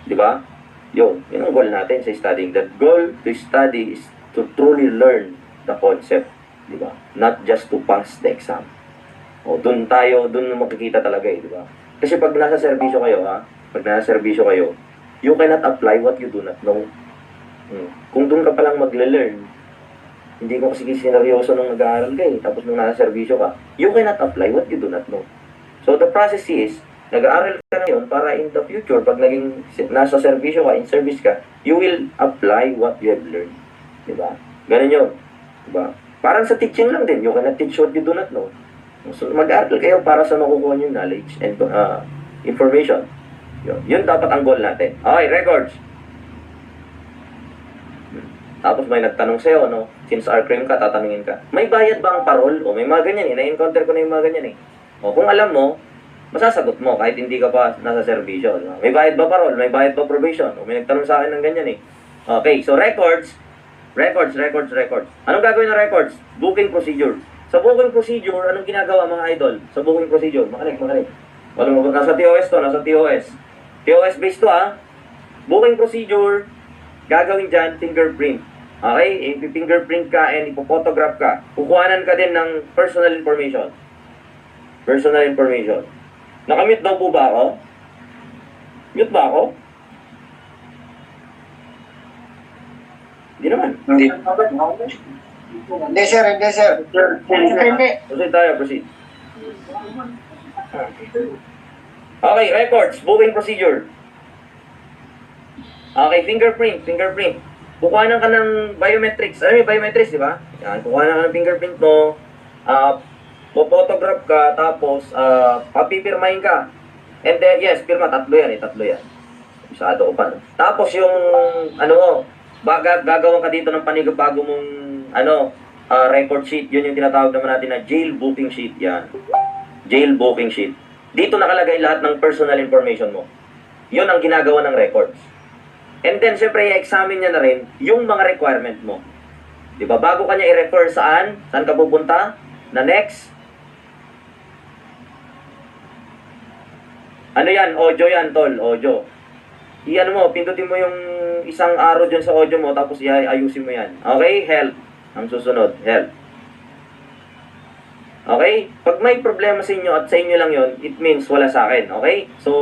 [SPEAKER 1] Di ba? Yun ang goal natin sa studying. That goal to study is to truly learn the concept. Di ba? Not just to pass the exam. O, doon makikita talaga di ba? Kasi pag nasa serbisyo kayo, you cannot apply what you do not know. Kung doon ka palang magle-learn, hindi ko kasi sineryoso nung nag-aaral ka tapos nung nasa serbisyo ka, you cannot apply what you do not know. So, the process is, nag-aaral ka ngayon para in the future, pag nasa serbisyo ka, in service ka, you will apply what you have learned. Di ba? Ganun yun. Di ba? Parang sa teaching lang din, you cannot teach what you do not know. So, mag-aaral kayo para sa makukuha nyo knowledge and information. Yun dapat ang goal natin. Okay, records. Tapos may nagtanong sa'yo, since R-crime ka, tatanungin ka, may bayad ba ang parol? O may mga ganyan na-encounter ko na yung mga ganyan O kung alam mo, masasagot mo kahit hindi ka pa nasa serbisyo. May bayad ba parol? May bayad ba probation? O may nagtanong sa akin ng ganyan Okay, so records, Records. Anong gagawin ng records? Booking procedure. Sa booking procedure, anong ginagawa mga idol? Sa booking procedure, makalik. Nasa TOS to, nasa TOS. TOS based to Booking procedure, gagawin dyan, fingerprint. Okay? Fingerprint ka and ipophotograph ka. Kukuhanan ka din ng personal information. Nakamute daw po ba ako? Mute ba ako? Hindi naman.
[SPEAKER 3] Hindi.
[SPEAKER 4] Hindi sir.
[SPEAKER 1] Proceed. Okay, records, booking procedure. Okay, fingerprint. Kukuhanan ka ng biometrics. Alam mo yung biometrics, di ba? Yan, kukuhanan ka ng fingerprint mo. Photograph ka, tapos papipirmahin ka. And then, yes, pirma, tatlo yan. Masyado ko pa. Tapos yung, gagawin ka dito ng panigabago mong, record sheet. Yun yung tinatawag naman natin na jail booking sheet. Yan. Jail booking sheet. Dito nakalagay lahat ng personal information mo. Yun ang ginagawa ng records. And then, syempre, i-examine niya na rin yung mga requirement mo. Di ba? Bago ka niya i-refer saan ka pupunta? Na next. Ano yan? Audio yan, tol. Audio. Pindutin mo yung isang arrow dyan sa audio mo, tapos ayusin mo yan. Okay? Health. Ang susunod. Health. Okay? Pag may problema sa inyo at sa inyo lang yon, it means wala sa akin. Okay? So,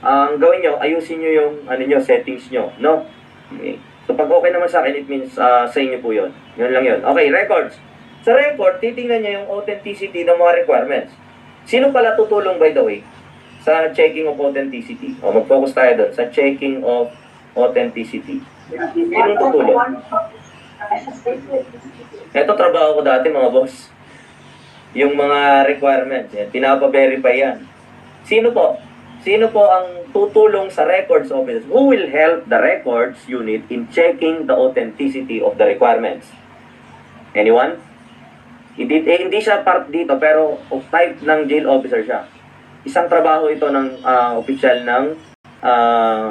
[SPEAKER 1] ang gawin nyo, ayusin nyo yung settings nyo. No? Okay. So, pag okay naman sa akin, it means sa inyo po yun. Yun lang yun. Okay, records. Sa record, titingnan nyo yung authenticity ng mga requirements. Sino pala tutulong, by the way, sa checking of authenticity? O, mag-focus tayo doon sa checking of authenticity. Sino tutulong? Ito, trabaho ko dati, mga boss. Yung mga requirements, pinapa-verify yan. Sino po ang tutulong sa records office? Who will help the records unit in checking the authenticity of the requirements? Anyone? Hindi siya part dito, pero type ng jail officer siya. Isang trabaho ito ng official ng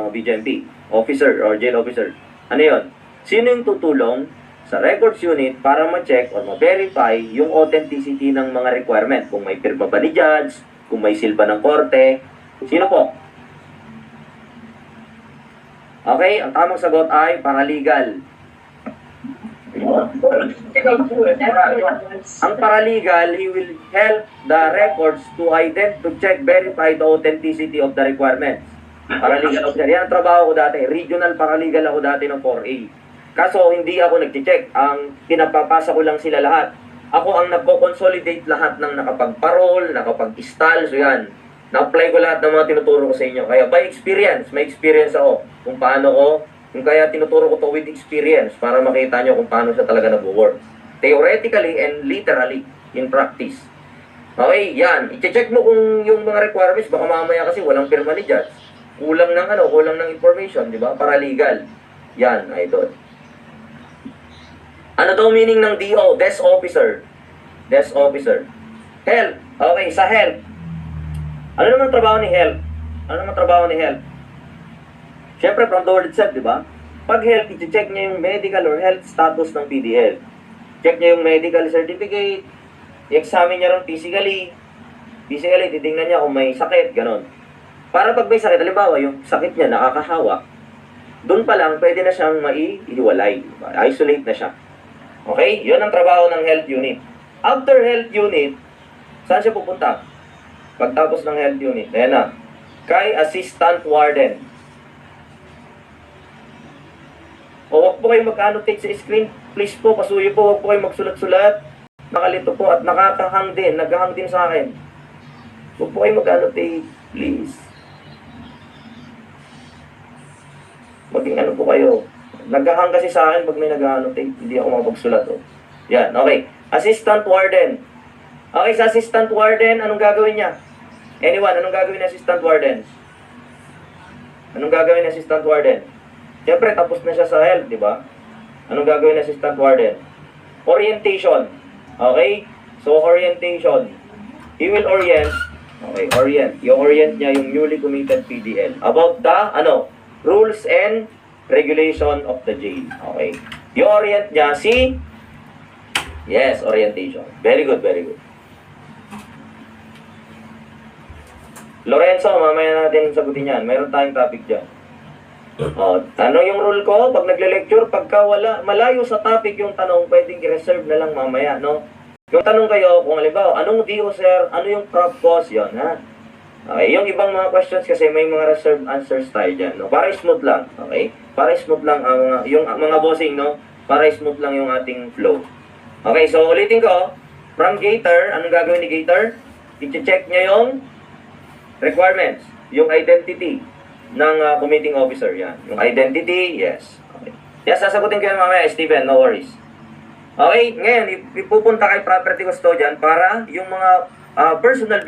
[SPEAKER 1] BJMP, officer or jail officer. Ano yun? Sino yung tutulong sa records unit para ma-check or ma-verify yung authenticity ng mga requirement? Kung may pirma ba ni judge, kung may silba ng korte, sino po? Okay, ang tamang sagot ay paralegal. Ang paralegal, he will help the records to check, verify the authenticity of the requirements. Paralegal officer. Yan ang trabaho ko dati. Regional paralegal ako dati ng 4A. Kaso, hindi ako nag-check. Ang pinapapasa ko lang sila lahat. Ako ang nagko-consolidate lahat ng nakapag-parole, nakapag-install. So yan, na-apply ko lahat ng mga tinuturo ko sa inyo. Kaya by experience, may experience ako kung paano kung kaya tinuturo ko to with experience para makita nyo kung paano siya talaga nag-work. Theoretically and literally in practice. Okay, yan. I-check mo kung yung mga requirements, baka mamaya kasi walang pirma ni judge. Kulang ng information, di ba? Paralegal. Yan, idol. Ano daw meaning ng DO? Desk officer. Desk officer. Health. Okay, sa health. Ano naman trabaho ni health? Siyempre, from the word itself, di ba? Pag health, i-check niya yung medical or health status ng PDL. Check niya yung medical certificate. I-examine niya rin physically. Physically, titingnan niya kung may sakit, ganon. Para pag may sakit, halimbawa, yung sakit niya nakakahawak, doon pa lang, pwede na siyang maihiwalay. Isolate na siya. Okay? Yun ang trabaho ng health unit. After health unit, saan siya pupunta? Pagtapos ng health unit, ayan na. Kay assistant warden. O wag po kayo mag-annotate sa screen. Please po, pasuyo po. Wag po kayo magsulat-sulat. Nakalito po at nakakahang din. Naghahang din sa akin. Wag po kayo mag-annotate. Please. Maging ano po kayo. Naghahang kasi sa akin pag may nag-annotate. Hindi ako makapagsulat. Yan, okay. Assistant warden. Okay, sa assistant warden, anong gagawin niya? Anyone, anong gagawin ni assistant warden? Siyempre, tapos na siya sa health, di ba? Anong gagawin ni assistant warden? Orientation. Okay? So, orientation. He will orient. Okay, orient. I-orient niya yung newly committed PDL about the, rules and regulation of the jail. Okay? Yung orient niya, si... Yes, orientation. Very good, very good. Lorenzo, mamaya natin sagutin yan. Meron tayong topic dyan. Oh, ano yung rule ko? Pag nagle-lecture, pagka malayo sa topic yung tanong, pwedeng i-reserve na lang mamaya, no? Yung tanong kayo, kung halimbawa, anong DO, sir? Ano yung prop cost? Yun, ha? Okay, yung ibang mga questions kasi may mga reserved answers tayo dyan, no? Para smooth lang, okay? Para smooth lang ang yung mga bossing, no? Para smooth lang yung ating flow. Okay, so ulitin ko, from Gator, anong gagawin ni Gator? I-check niya yung requirements, yung identity ng committing officer, yan. Yung identity, yes. Okay. Yes, sasagutin kayo mamaya, Steven, no worries. Okay, ngayon, ipupunta kay property custodian para yung mga personal